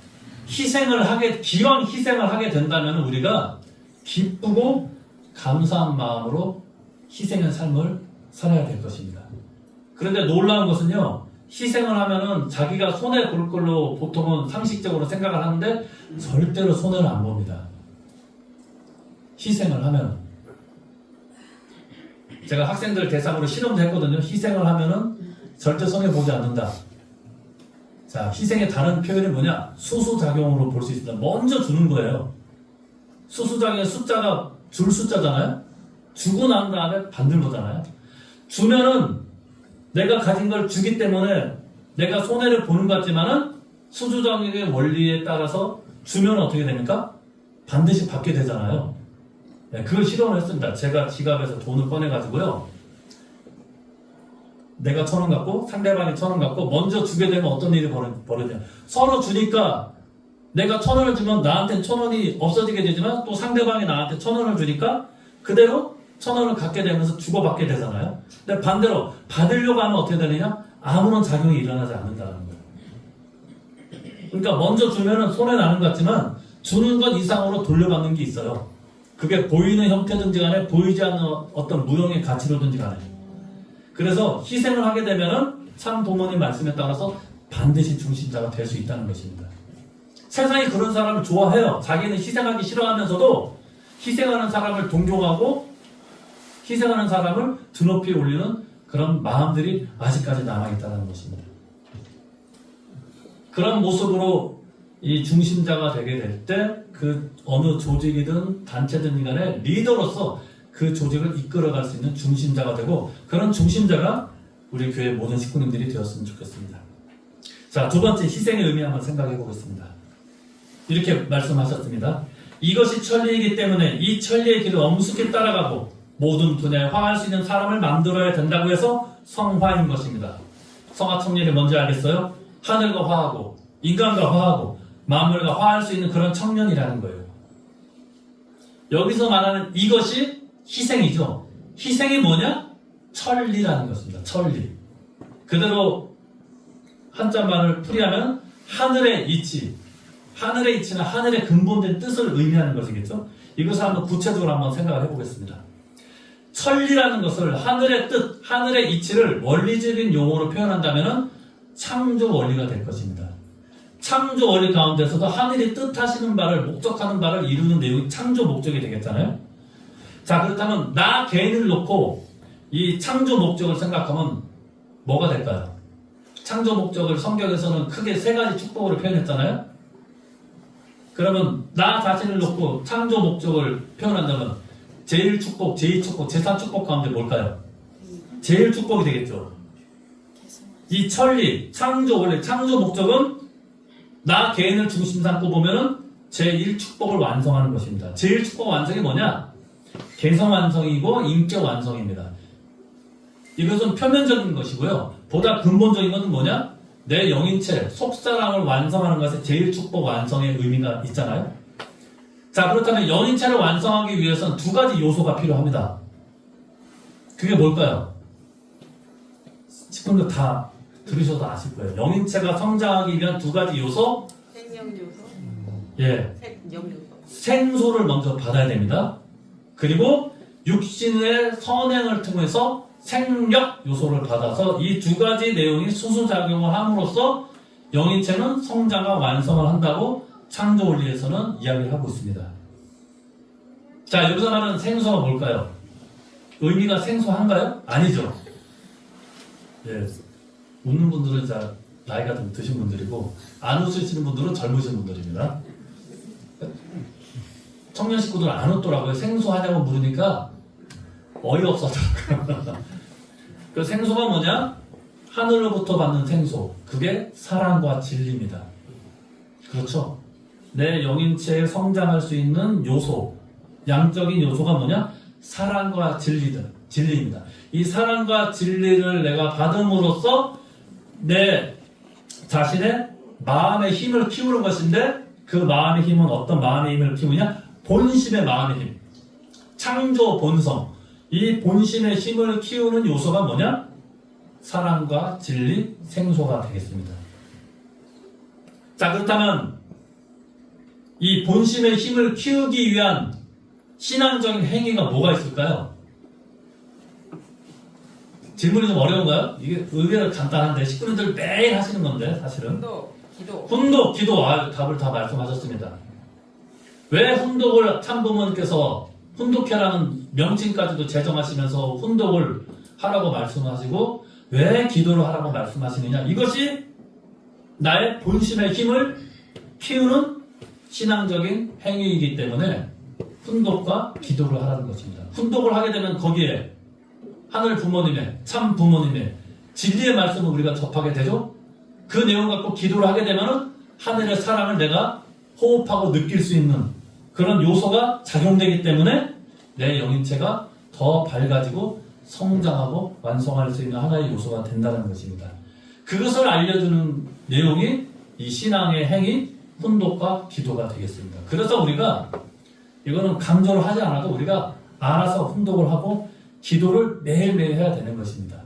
기왕 희생을 하게 된다면 우리가 기쁘고 감사한 마음으로 희생의 삶을 살아야 될 것입니다. 그런데 놀라운 것은요, 희생을 하면은 자기가 손해 볼 걸로 보통은 상식적으로 생각을 하는데 절대로 손해를 안 봅니다. 희생을 하면. 제가 학생들 대상으로 실험도 했거든요. 희생을 하면은 절대 손해 보지 않는다. 자, 희생의 다른 표현이 뭐냐? 수수작용으로 볼 수 있습니다. 먼저 주는 거예요. 수수작용의 숫자가 줄 숫자잖아요. 주고 난 다음에 반들보잖아요. 주면은 내가 가진 걸 주기 때문에 내가 손해를 보는 것 같지만은 수수작용의 원리에 따라서 주면 어떻게 됩니까? 반드시 받게 되잖아요. 네, 그걸 실험을 했습니다. 제가 지갑에서 돈을 꺼내가지고요. 내가 1,000원 갖고 상대방이 1,000원 갖고 먼저 주게 되면 어떤 일이 벌어지냐. 서로 주니까 내가 1,000원을 주면 나한테는 1,000원이 없어지게 되지만 또 상대방이 나한테 1,000원을 주니까 그대로 1,000원을 갖게 되면서 주고받게 되잖아요. 근데 반대로 받으려고 하면 어떻게 되느냐? 아무런 작용이 일어나지 않는다는 거예요. 그러니까 먼저 주면은 손해 나는 것 같지만 주는 것 이상으로 돌려받는 게 있어요. 그게 보이는 형태든지 간에 보이지 않는 어떤 무형의 가치로든지 간에. 그래서 희생을 하게 되면은 참 부모님 말씀에 따라서 반드시 중심자가 될 수 있다는 것입니다. 세상이 그런 사람을 좋아해요. 자기는 희생하기 싫어하면서도 희생하는 사람을 동경하고 희생하는 사람을 드높이 올리는 그런 마음들이 아직까지 남아있다는 것입니다. 그런 모습으로 이 중심자가 되게 될 때 그 어느 조직이든 단체든 간에 리더로서 그 조직을 이끌어갈 수 있는 중심자가 되고 그런 중심자가 우리 교회 모든 식구님들이 되었으면 좋겠습니다. 자, 두 번째 희생의 의미 한번 생각해 보겠습니다. 이렇게 말씀하셨습니다. 이것이 천리이기 때문에 이 천리의 길을 엄숙히 따라가고 모든 분야에 화할 수 있는 사람을 만들어야 된다고 해서 성화인 것입니다. 성화 청년이 뭔지 알겠어요? 하늘과 화하고 인간과 화하고 만물과 화할 수 있는 그런 청년이라는 거예요. 여기서 말하는 이것이 희생이죠. 희생이 뭐냐? 천리라는 것입니다. 천리. 그대로 한자말을 풀이하면 하늘의 이치. 하늘의 이치는 하늘의 근본된 뜻을 의미하는 것이겠죠. 이것을 한번 구체적으로 한번 생각을 해보겠습니다. 천리라는 것을 하늘의 뜻, 하늘의 이치를 원리적인 용어로 표현한다면 창조 원리가 될 것입니다. 창조 원리 가운데서도 하늘이 뜻하시는 바를, 목적하는 바를 이루는 내용이 창조 목적이 되겠잖아요. 자, 그렇다면 나 개인을 놓고 이 창조 목적을 생각하면 뭐가 될까요? 창조 목적을 성경에서는 크게 세 가지 축복으로 표현했잖아요. 그러면 나 자신을 놓고 창조 목적을 표현한다면 제1축복, 제2축복, 제3축복 가운데 뭘까요? 제1축복이 되겠죠. 이 천리, 창조 원리, 창조 목적은 나 개인을 중심 삼고 보면은 제1축복을 완성하는 것입니다. 제1축복 완성이 뭐냐? 개성 완성이고 인격 완성입니다. 이것은 표면적인 것이고요. 보다 근본적인 것은 뭐냐? 내 영인체, 속사람을 완성하는 것에 제1축복 완성의 의미가 있잖아요. 자, 그렇다면 영인체를 완성하기 위해서는 두 가지 요소가 필요합니다. 그게 뭘까요? 식구들 다 들으셔도 아실 거예요. 영인체가 성장하기 위한 두 가지 요소. 생명요소. 예. 생명요소. 생소를 먼저 받아야 됩니다. 그리고 육신의 선행을 통해서 생력 요소를 받아서 이 두 가지 내용이 수수작용을 함으로써 영인체는 성장과 완성을 한다고 창조 원리에서는 이야기를 하고 있습니다. 자, 여기서 말하는 생소가 뭘까요? 의미가 생소한가요? 아니죠. 예. 웃는 분들은 자 나이가 좀 드신 분들이고 안 웃으시는 분들은 젊으신 분들입니다. 청년 식구들 안 웃더라고요. 생소하냐고 물으니까 어이없어더라고요. 그 생소가 뭐냐? 하늘로부터 받는 생소, 그게 사랑과 진리입니다. 그렇죠? 내 영인체에 성장할 수 있는 요소, 양적인 요소가 뭐냐? 사랑과 진리입니다. 이 사랑과 진리를 내가 받음으로써 내 자신의 마음의 힘을 키우는 것인데, 그 마음의 힘은 어떤 마음의 힘을 키우냐? 본심의 마음의 힘, 창조 본성. 이 본심의 힘을 키우는 요소가 뭐냐? 사랑과 진리, 생소가 되겠습니다. 자, 그렇다면 이 본심의 힘을 키우기 위한 신앙적인 행위가 뭐가 있을까요? 질문이 좀 어려운가요? 이게 의외로 간단한데 식구님들 매일 하시는 건데 사실은 훈독, 기도, 답을 다 말씀하셨습니다. 왜 훈독을 참부모님께서 훈독회라는 명칭까지도 제정하시면서 훈독을 하라고 말씀하시고 왜 기도를 하라고 말씀하시느냐? 이것이 나의 본심의 힘을 키우는 신앙적인 행위이기 때문에 훈독과 기도를 하라는 것입니다. 훈독을 하게 되면 거기에 하늘 부모님의, 참 부모님의 진리의 말씀을 우리가 접하게 되죠. 그 내용 갖고 기도를 하게 되면 하늘의 사랑을 내가 호흡하고 느낄 수 있는 그런 요소가 작용되기 때문에 내 영인체가 더 밝아지고 성장하고 완성할 수 있는 하나의 요소가 된다는 것입니다. 그것을 알려주는 내용이 이 신앙의 행위, 훈독과 기도가 되겠습니다. 그래서 우리가 이거는 강조를 하지 않아도 우리가 알아서 훈독을 하고 기도를 매일매일 해야 되는 것입니다.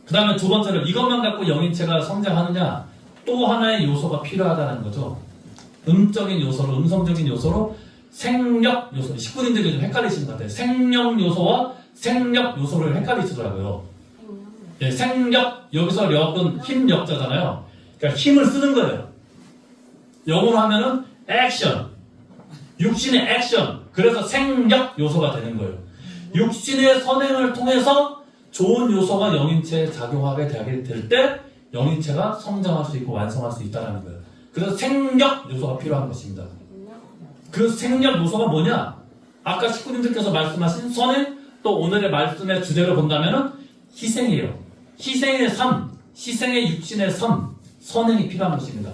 그 다음에 두 번째로 이것만 갖고 영인체가 성장하느냐? 또 하나의 요소가 필요하다는 거죠. 음적인 요소로, 음성적인 요소로 생력 요소. 식구님들이 좀 헷갈리시는 것 같아요. 생력 요소와 생력 요소를 헷갈리시더라고요. 예, 생력, 여기서 력은 힘 역자잖아요. 그러니까 힘을 쓰는 거예요. 영어로 하면은 액션. 육신의 액션. 그래서 생력 요소가 되는 거예요. 육신의 선행을 통해서 좋은 요소가 영인체에 작용하게 될 때 영인체가 성장할 수 있고 완성할 수 있다는 거예요. 그래서 생력 요소가 필요한 것입니다. 그 생력 요소가 뭐냐? 아까 식구님들께서 말씀하신 선행, 또 오늘의 말씀의 주제를 본다면 희생이에요. 희생의 삶, 희생의 육신의 삶, 선행이 필요한 것입니다.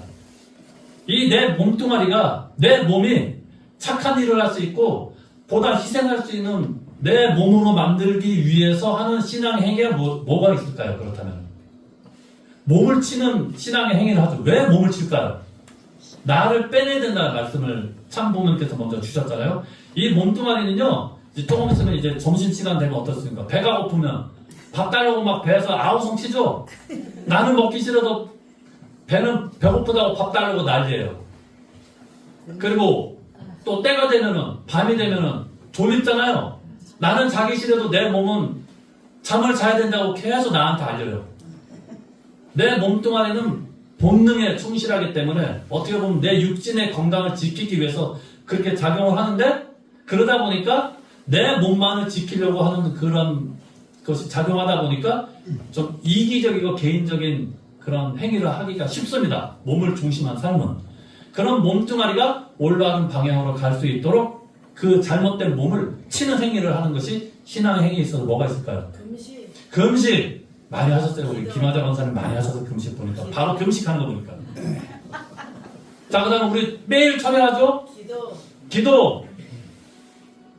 이 내 몸뚱아리가, 내 몸이 착한 일을 할 수 있고 보다 희생할 수 있는 내 몸으로 만들기 위해서 하는 신앙 행위가 뭐가 있을까요? 그렇다면 몸을 치는 신앙의 행위를 하죠. 왜 몸을 칠까요? 나를 빼내야 된다는 말씀을 참부모님께서 먼저 주셨잖아요. 이 몸뚱아리는요, 이제 조금 있으면 이제 점심시간 되면 어떻습니까? 배가 고프면 밥 달라고 막 배에서 아우성 치죠? 나는 먹기 싫어도 배는 배고프다고 밥 달라고 난리예요. 그리고 또 때가 되면은, 밤이 되면은 졸립잖아요. 나는 자기 싫어도 내 몸은 잠을 자야 된다고 계속 나한테 알려요. 내 몸뚱아리는 본능에 충실하기 때문에 어떻게 보면 내 육신의 건강을 지키기 위해서 그렇게 작용을 하는데, 그러다 보니까 내 몸만을 지키려고 하는 그런 것이 작용하다 보니까 좀 이기적이고 개인적인 그런 행위를 하기가 쉽습니다. 몸을 중심한 삶은. 그런 몸뚱아리가 올라가는 방향으로 갈 수 있도록 그 잘못된 몸을 치는 행위를 하는 것이 신앙의 행위에 있어서 뭐가 있을까요? 금식. 많이 하셨어요. 우리 김하자 권사님 많이 하셔서 금식 보니까. 바로 금식하는 거 보니까. 자, 그 다음에 우리 매일 철야하죠? 기도.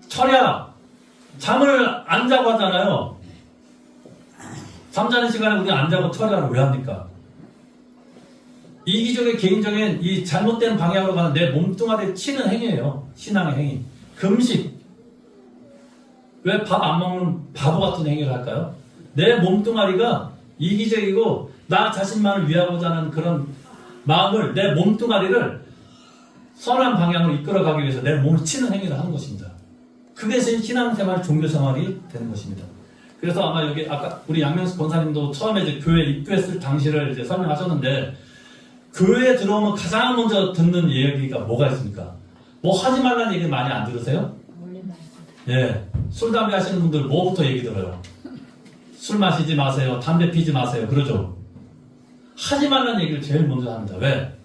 철야. 잠을 안 자고 하잖아요. 잠자는 시간에 우리 안 자고 철야를 왜 합니까? 이기적인 개인적인 이 잘못된 방향으로 가는 내 몸뚱아리를 치는 행위예요. 신앙의 행위. 금식. 왜 밥 안 먹는 바보 같은 행위를 할까요? 내 몸뚱아리가 이기적이고 나 자신만을 위하고자 하는 그런 마음을, 내 몸뚱아리를 선한 방향으로 이끌어가기 위해서 내 몸을 치는 행위를 하는 것입니다. 그게 신앙생활, 종교생활이 되는 것입니다. 그래서 아마 여기 아까 우리 양명수 권사님도 처음에 이제 교회 입교했을 당시를 이제 설명하셨는데, 교회에 들어오면 가장 먼저 듣는 얘기가 뭐가 있습니까? 뭐 하지 말라는 얘기 많이 안 들으세요? 예, 술, 담배 하시는 분들 뭐부터 얘기 들어요? 술 마시지 마세요. 담배 피지 마세요. 그러죠? 하지 말라는 얘기를 제일 먼저 합니다. 왜?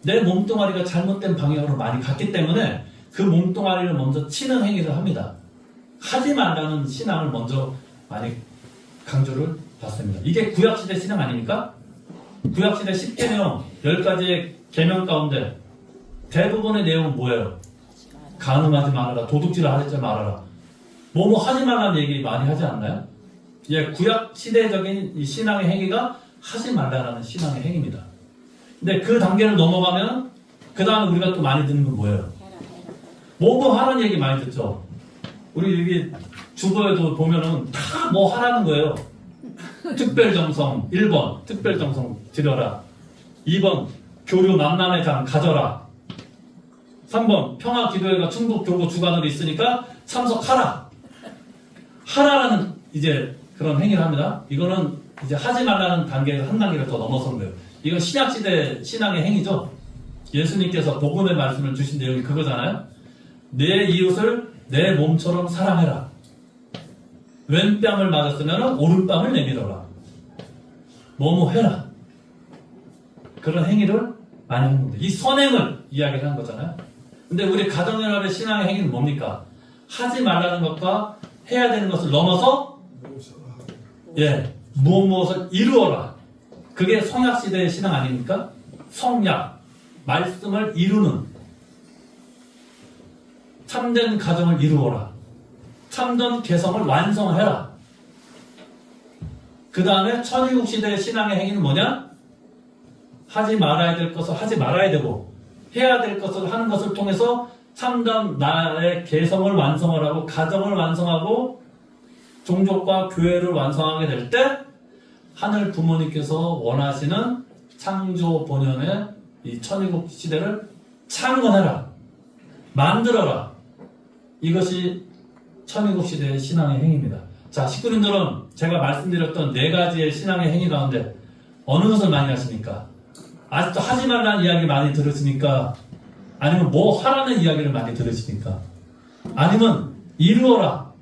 내 몸뚱아리가 잘못된 방향으로 많이 갔기 때문에 그 몸뚱아리를 먼저 치는 행위를 합니다. 하지 말라는 신앙을 먼저 많이 강조를 봤습니다. 이게 구약시대 신앙 아닙니까? 구약시대 10계명, 10가지의 계명 가운데 대부분의 내용은 뭐예요? 간음하지 말아라, 도둑질을 하지 말아라, 뭐뭐 하지 말라는 얘기 많이 하지 않나요? 예, 구약시대적인 이 신앙의 행위가 하지 말라라는 신앙의 행위입니다. 근데 그 단계를 넘어가면 그 다음에 우리가 또 많이 듣는 건 뭐예요? 뭐뭐 하라는 얘기 많이 듣죠. 우리 여기 주보에도 보면은 다 뭐 하라는 거예요. 특별정성 1번 특별정성 드려라, 2번 교류 만남의 장 가져라, 3번 평화기도회가 충북 교구 주관으로 있으니까 참석하라. 하라라는 이제 그런 행위를 합니다. 이거는 이제 하지 말라는 단계에서 한 단계를 더 넘어선 거예요. 이건 신약시대 신앙의 행위죠. 예수님께서 복음의 말씀을 주신 내용이 그거잖아요. 내 이웃을 내 몸처럼 사랑해라. 왼뺨을 맞았으면 오른뺨을 내밀어라. 뭐뭐 해라. 그런 행위를 많이 하는 겁니다. 이 선행을 이야기를 하는 거잖아요. 근데 우리 가정연합의 신앙의 행위는 뭡니까? 하지 말라는 것과 해야 되는 것을 넘어서 무엇을 이루어라. 그게 성약시대의 신앙 아닙니까? 성약, 말씀을 이루는, 참된 가정을 이루어라, 참된 개성을 완성해라. 그 다음에 천의국 시대의 신앙의 행위는 뭐냐? 하지 말아야 될 것을 하지 말아야 되고, 해야 될 것을 하는 것을 통해서 참된 나의 개성을 완성을 하고, 가정을 완성하고, 종족과 교회를 완성하게 될 때 하늘 부모님께서 원하시는 창조 본연의 이 천의국 시대를 창건해라, 만들어라. 이것이 천의국 시대의 신앙의 행위입니다. 자, 식구님들은 제가 말씀드렸던 4가지의 신앙의 행위 가운데 어느 것을 많이 하십니까? 아직도 하지 말라는 이야기 많이 들으십니까? 아니면 뭐 하라는 이야기를 많이 들으십니까? 아니면 이루어라,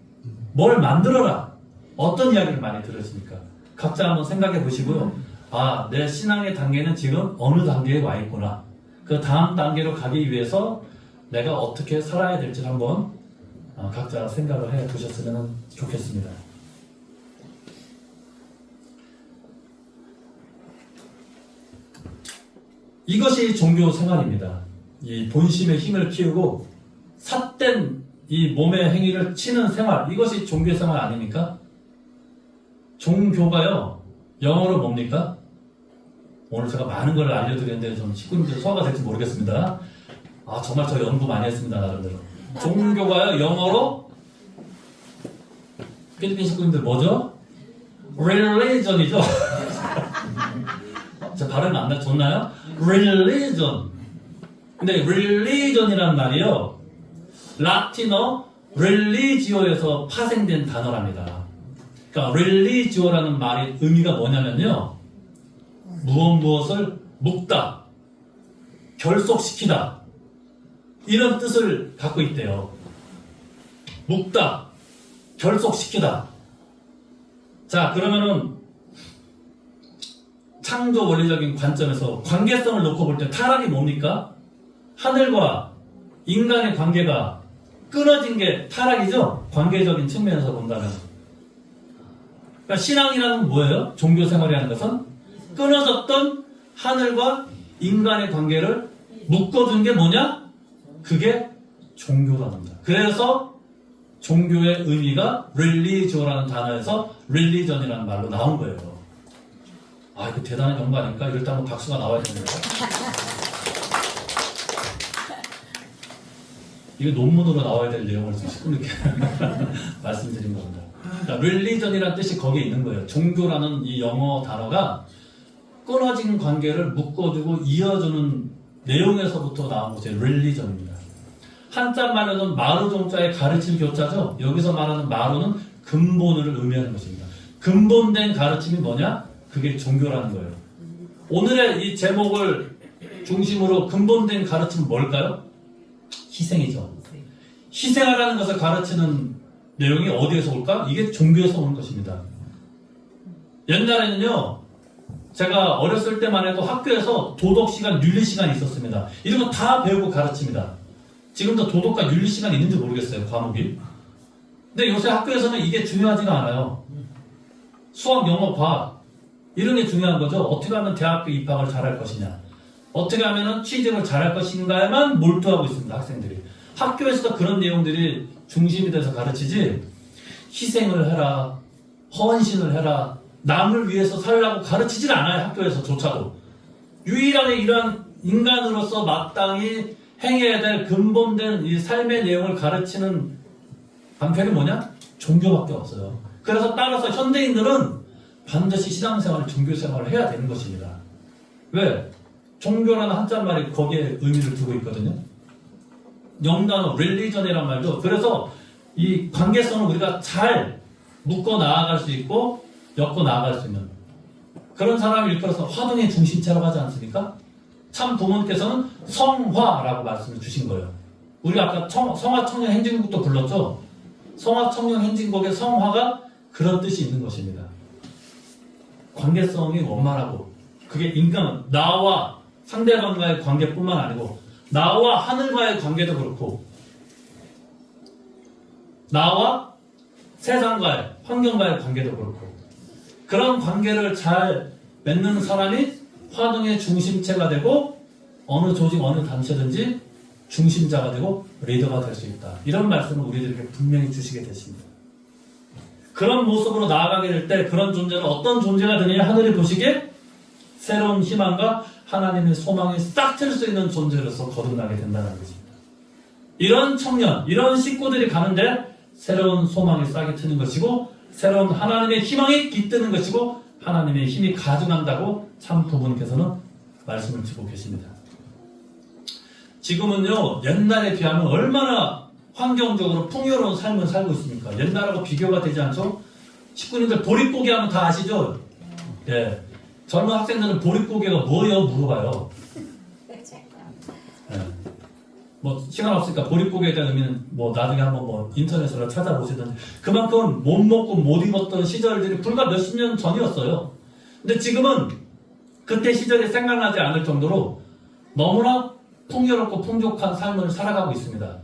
뭘 만들어라, 어떤 이야기를 많이 들으십니까? 각자 한번 생각해 보시고요. 아, 내 신앙의 단계는 지금 어느 단계에 와 있구나. 그 다음 단계로 가기 위해서 내가 어떻게 살아야 될지 한번 각자 생각을 해 보셨으면 좋겠습니다. 이것이 종교 생활입니다. 이 본심의 힘을 키우고 삿된 이 몸의 행위를 치는 생활, 이것이 종교 생활 아닙니까? 종교가요, 영어로 뭡니까? 오늘 제가 많은 걸 알려드렸는데 좀 식구님들 소화가 될지 모르겠습니다. 아, 정말 저 연구 많이 했습니다, 나름대로. 종교가요, 영어로 필리핀 식구님들 뭐죠? religion이죠. 제 발음이 안 좋나요? religion. 근데 religion이라는 말이요, 라틴어 religio에서 파생된 단어랍니다. 그러니까 religio라는 말의 의미가 뭐냐면요, 무엇을 묶다, 결속시키다, 이런 뜻을 갖고 있대요. 묶다, 결속시키다. 자, 그러면은 창조 원리적인 관점에서 관계성을 놓고 볼 때 타락이 뭡니까? 하늘과 인간의 관계가 끊어진 게 타락이죠? 관계적인 측면에서 본다면. 그러니까 신앙이라는 건 뭐예요? 종교 생활이라는 것은 끊어졌던 하늘과 인간의 관계를 묶어준 게 뭐냐? 그게 종교랍니다. 그래서 종교의 의미가 religio라는 단어에서 religion이라는 말로 나온 거예요. 아, 이거 대단한 연구 아닙니까? 이럴 때 한번 박수가 나와야 됩니다. 이거 논문으로 나와야 될 내용을 좀 이렇게 말씀드린 겁니다. 그러니까 religion이라는 뜻이 거기에 있는 거예요. 종교라는 이 영어 단어가 끊어진 관계를 묶어주고 이어주는 내용에서부터 나온 것이 religion입니다. 한자 말로는 마루종자의 가르침 교자죠. 여기서 말하는 마루는 근본을 의미하는 것입니다. 근본된 가르침이 뭐냐? 그게 종교라는 거예요. 오늘의 이 제목을 중심으로 근본된 가르침은 뭘까요? 희생이죠. 희생하라는 것을 가르치는 내용이 어디에서 올까? 이게 종교에서 오는 것입니다. 옛날에는요, 제가 어렸을 때만 해도 학교에서 도덕시간, 윤리시간이 있었습니다. 이런 거 다 배우고 가르칩니다. 지금도 도덕과 윤리시간 있는지 모르겠어요, 과목이. 근데 요새 학교에서는 이게 중요하지가 않아요. 수학, 영어, 과학 이런 게 중요한 거죠. 어떻게 하면 대학교 입학을 잘할 것이냐, 어떻게 하면 취직을 잘할 것인가에만 몰두하고 있습니다. 학생들이. 학교에서도 그런 내용들이 중심이 돼서 가르치지, 희생을 해라, 헌신을 해라, 남을 위해서 살라고 가르치질 않아요. 학교에서조차도. 유일하게 이러한 인간으로서 마땅히 행해야 될 근본된 이 삶의 내용을 가르치는 방편이 뭐냐? 종교밖에 없어요. 그래서 따라서 현대인들은 반드시 신앙생활, 종교생활을 해야 되는 것입니다. 왜? 종교라는 한자말이 거기에 의미를 두고 있거든요. 영단어, religion이란 말도. 그래서 이 관계성을 우리가 잘 묶어 나아갈 수 있고 엮어 나아갈 수 있는 그런 사람을 일컬어서 화동의 중심체라고 하지 않습니까? 참 부모님께서는 성화라고 말씀을 주신 거예요. 우리 아까 성화청년 행진곡도 불렀죠? 성화청년 행진곡의 성화가 그런 뜻이 있는 것입니다. 관계성이 원만하고, 그게 인간은 나와 상대방과의 관계뿐만 아니고 나와 하늘과의 관계도 그렇고 나와 세상과의, 환경과의 관계도 그렇고, 그런 관계를 잘 맺는 사람이 화동의 중심체가 되고 어느 조직, 어느 단체든지 중심자가 되고 리더가 될 수 있다. 이런 말씀을 우리들에게 분명히 주시게 되십니다. 그런 모습으로 나아가게 될 때 그런 존재는 어떤 존재가 되느냐, 하늘이 보시기에 새로운 희망과 하나님의 소망이 싹 틀 수 있는 존재로서 거듭나게 된다는 것입니다. 이런 청년, 이런 식구들이 가는데 새로운 소망이 싹이 트는 것이고 새로운 하나님의 희망이 깃드는 것이고 하나님의 힘이 가증한다고 참 부모님께서는 말씀을 주고 계십니다. 지금은요, 옛날에 비하면 얼마나 환경적으로 풍요로운 삶을 살고 있습니까? 옛날하고 비교가 되지 않죠? 식구님들 보릿고개 하면 다 아시죠? 예. 젊은 학생들은 보릿고개가 뭐예요? 물어봐요. 예. 뭐 시간 없으니까 보릿고개에 대한 의미는 뭐 나중에 한번 뭐 인터넷으로 찾아보시든지, 그만큼 못 먹고 못 입었던 시절들이 불과 몇십 년 전이었어요. 근데 지금은 그때 시절이 생각나지 않을 정도로 너무나 풍요롭고 풍족한 삶을 살아가고 있습니다.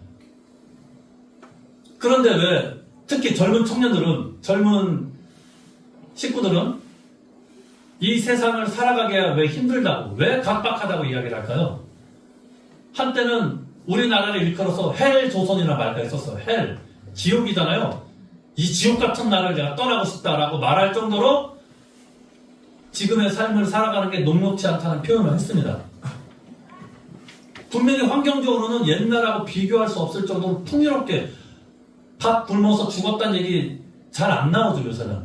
그런데 왜 특히 젊은 청년들은, 젊은 식구들은 이 세상을 살아가기가 왜 힘들다고, 왜 각박하다고 이야기를 할까요? 한때는 우리나라를 일컬어서 헬 조선이라는 말까지 썼어요. 헬, 지옥이잖아요. 이 지옥 같은 나라를 내가 떠나고 싶다라고 말할 정도로 지금의 삶을 살아가는 게 녹록지 않다는 표현을 했습니다. 분명히 환경적으로는 옛날하고 비교할 수 없을 정도로 풍요롭게, 밥 굶어서 죽었다는 얘기 잘 안 나오죠, 요새는.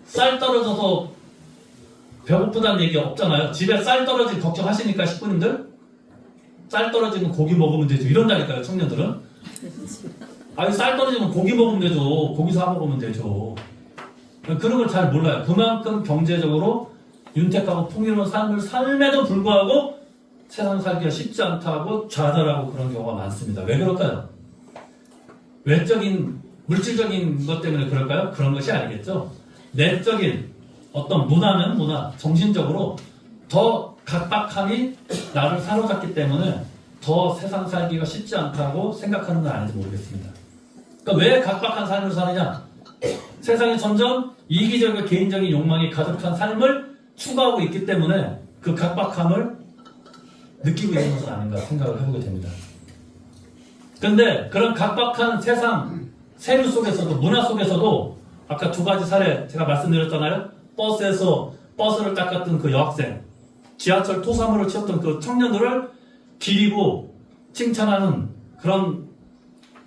쌀 떨어져서 배고프다는 얘기 없잖아요. 집에 쌀 떨어질 걱정하시니까, 식구님들? 쌀 떨어지면 고기 먹으면 되죠. 이런다니까요, 청년들은. 아니, 쌀 떨어지면 고기 먹으면 되죠. 고기 사 먹으면 되죠. 그런 걸 잘 몰라요. 그만큼 경제적으로 윤택하고 풍요로운 삶을 삶에도 불구하고 세상 살기가 쉽지 않다고 좌절하고 그런 경우가 많습니다. 왜 그럴까요? 외적인, 물질적인 것 때문에 그럴까요? 그런 것이 아니겠죠. 내적인 어떤 문화는 문화, 정신적으로 더 각박함이 나를 사로잡기 때문에 더 세상 살기가 쉽지 않다고 생각하는 건 아닌지 모르겠습니다. 그러니까 왜 각박한 삶을 사느냐? 세상이 점점 이기적이고 개인적인 욕망이 가득한 삶을 추구하고 있기 때문에 그 각박함을 느끼고 있는 것은 아닌가 생각을 해보게 됩니다. 그런데 그런 각박한 세상, 세류 속에서도, 문화 속에서도 아까 두 가지 사례 제가 말씀드렸잖아요. 버스에서 버스를 닦았던 그 여학생, 지하철 토사물을 치웠던 그 청년들을 기리고 칭찬하는 그런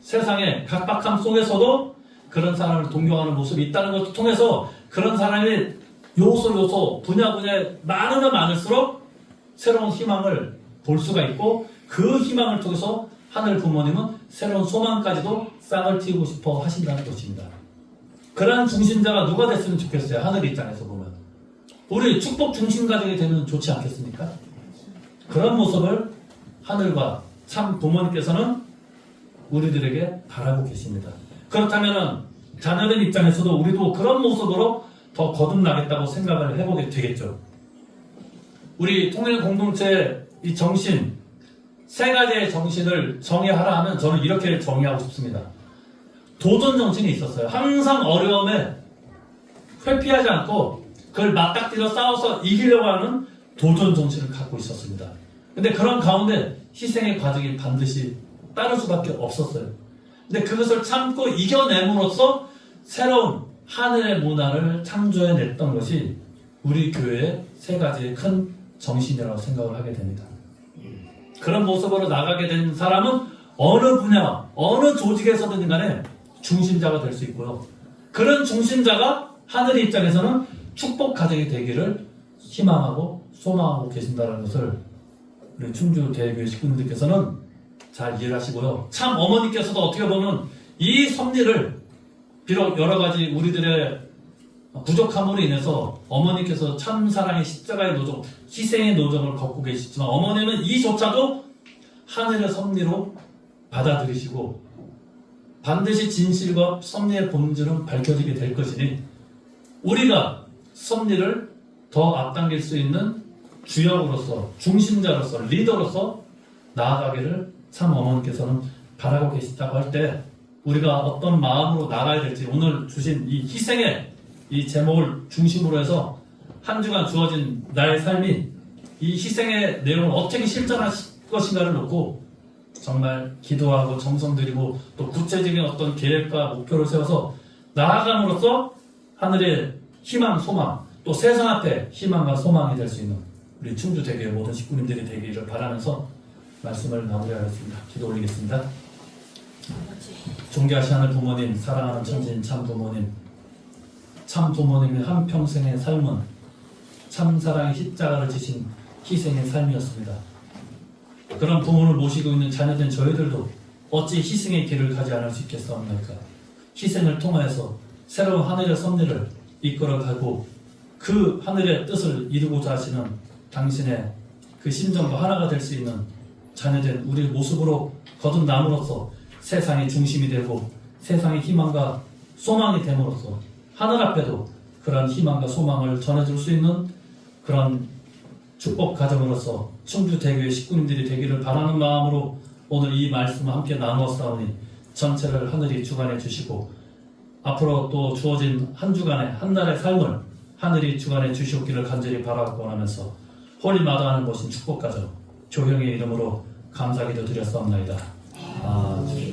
세상의 각박함 속에서도 그런 사람을 동경하는 모습이 있다는 것을 통해서 그런 사람이 요소 분야에 많으면 많을수록 새로운 희망을 볼 수가 있고, 그 희망을 통해서 하늘 부모님은 새로운 소망까지도 싹을 틔우고 싶어 하신다는 것입니다. 그러한 중심자가 누가 됐으면 좋겠어요. 하늘 입장에서 보면 우리 축복 중심 가정이 되면 좋지 않겠습니까? 그런 모습을 하늘과 참 부모님께서는 우리들에게 바라고 계십니다. 그렇다면 자녀된 입장에서도 우리도 그런 모습으로 더 거듭나겠다고 생각을 해보게 되겠죠. 우리 통일 공동체 이 정신, 세 가지의 정신을 정의하라 하면 저는 이렇게 정의하고 싶습니다. 도전 정신이 있었어요. 항상 어려움에 회피하지 않고 그걸 맞닥뜨려 싸워서 이기려고 하는 도전 정신을 갖고 있었습니다. 근데 그런 가운데 희생의 과정이 반드시 따를 수밖에 없었어요. 근데 그것을 참고 이겨냄으로써 새로운 하늘의 문화를 창조해냈던 것이 우리 교회의 세 가지의 큰 정신이라고 생각을 하게 됩니다. 그런 모습으로 나가게 된 사람은 어느 분야, 어느 조직에서든 간에 중심자가 될 수 있고요. 그런 중심자가 하늘의 입장에서는 축복 가정이 되기를 희망하고 소망하고 계신다는 것을 우리 충주대교회 식구님들께서는 잘 이해를 하시고요. 참 어머니께서도 어떻게 보면 이 섭리를 비록 여러 가지 우리들의 부족함으로 인해서 어머니께서 참 사랑의 십자가의 노정, 희생의 노정을 걷고 계시지만 어머니는 이조차도 하늘의 섭리로 받아들이시고 반드시 진실과 섭리의 본질은 밝혀지게 될 것이니 우리가 섭리를 더 앞당길 수 있는 주역으로서 중심자로서 리더로서 나아가기를 참 어머니께서는 바라고 계시다고 할 때 우리가 어떤 마음으로 나가야 될지 오늘 주신 이 희생의 이 제목을 중심으로 해서 한 주간 주어진 나의 삶이 이 희생의 내용을 어떻게 실천할 것인가를 놓고 정말 기도하고 정성 들이고 또 구체적인 어떤 계획과 목표를 세워서 나아감으로써 하늘의 희망, 소망 또 세상 앞에 희망과 소망이 될 수 있는 우리 충주대교의 모든 식구님들이 되기를 바라면서 말씀을 마무리하겠습니다. 기도 올리겠습니다. 존귀하신 하늘 부모님, 사랑하는 천지인 참 부모님, 참 부모님의 한평생의 삶은 참 사랑의 십자가를 지신 희생의 삶이었습니다. 그런 부모를 모시고 있는 자녀된 저희들도 어찌 희생의 길을 가지 않을 수 있겠사옵니까? 희생을 통하여서 새로운 하늘의 섭리를 이끌어가고 그 하늘의 뜻을 이루고자 하시는 당신의 그 심정과 하나가 될 수 있는 자녀된 우리 모습으로 거듭남으로써 세상의 중심이 되고 세상의 희망과 소망이 됨으로써 하늘 앞에도 그런 희망과 소망을 전해줄 수 있는 그런 축복 가정으로서 충주대교의 식구님들이 되기를 바라는 마음으로 오늘 이 말씀을 함께 나누었사오니 전체를 하늘이 주관해 주시고 앞으로 또 주어진 한 주간의 한날의 삶을 하늘이 주관해 주시옵기를 간절히 바라고 원하면서 홀리마다하는 모신 축복 가정 조형의 이름으로 감사기도 드렸사옵나이다. 아멘.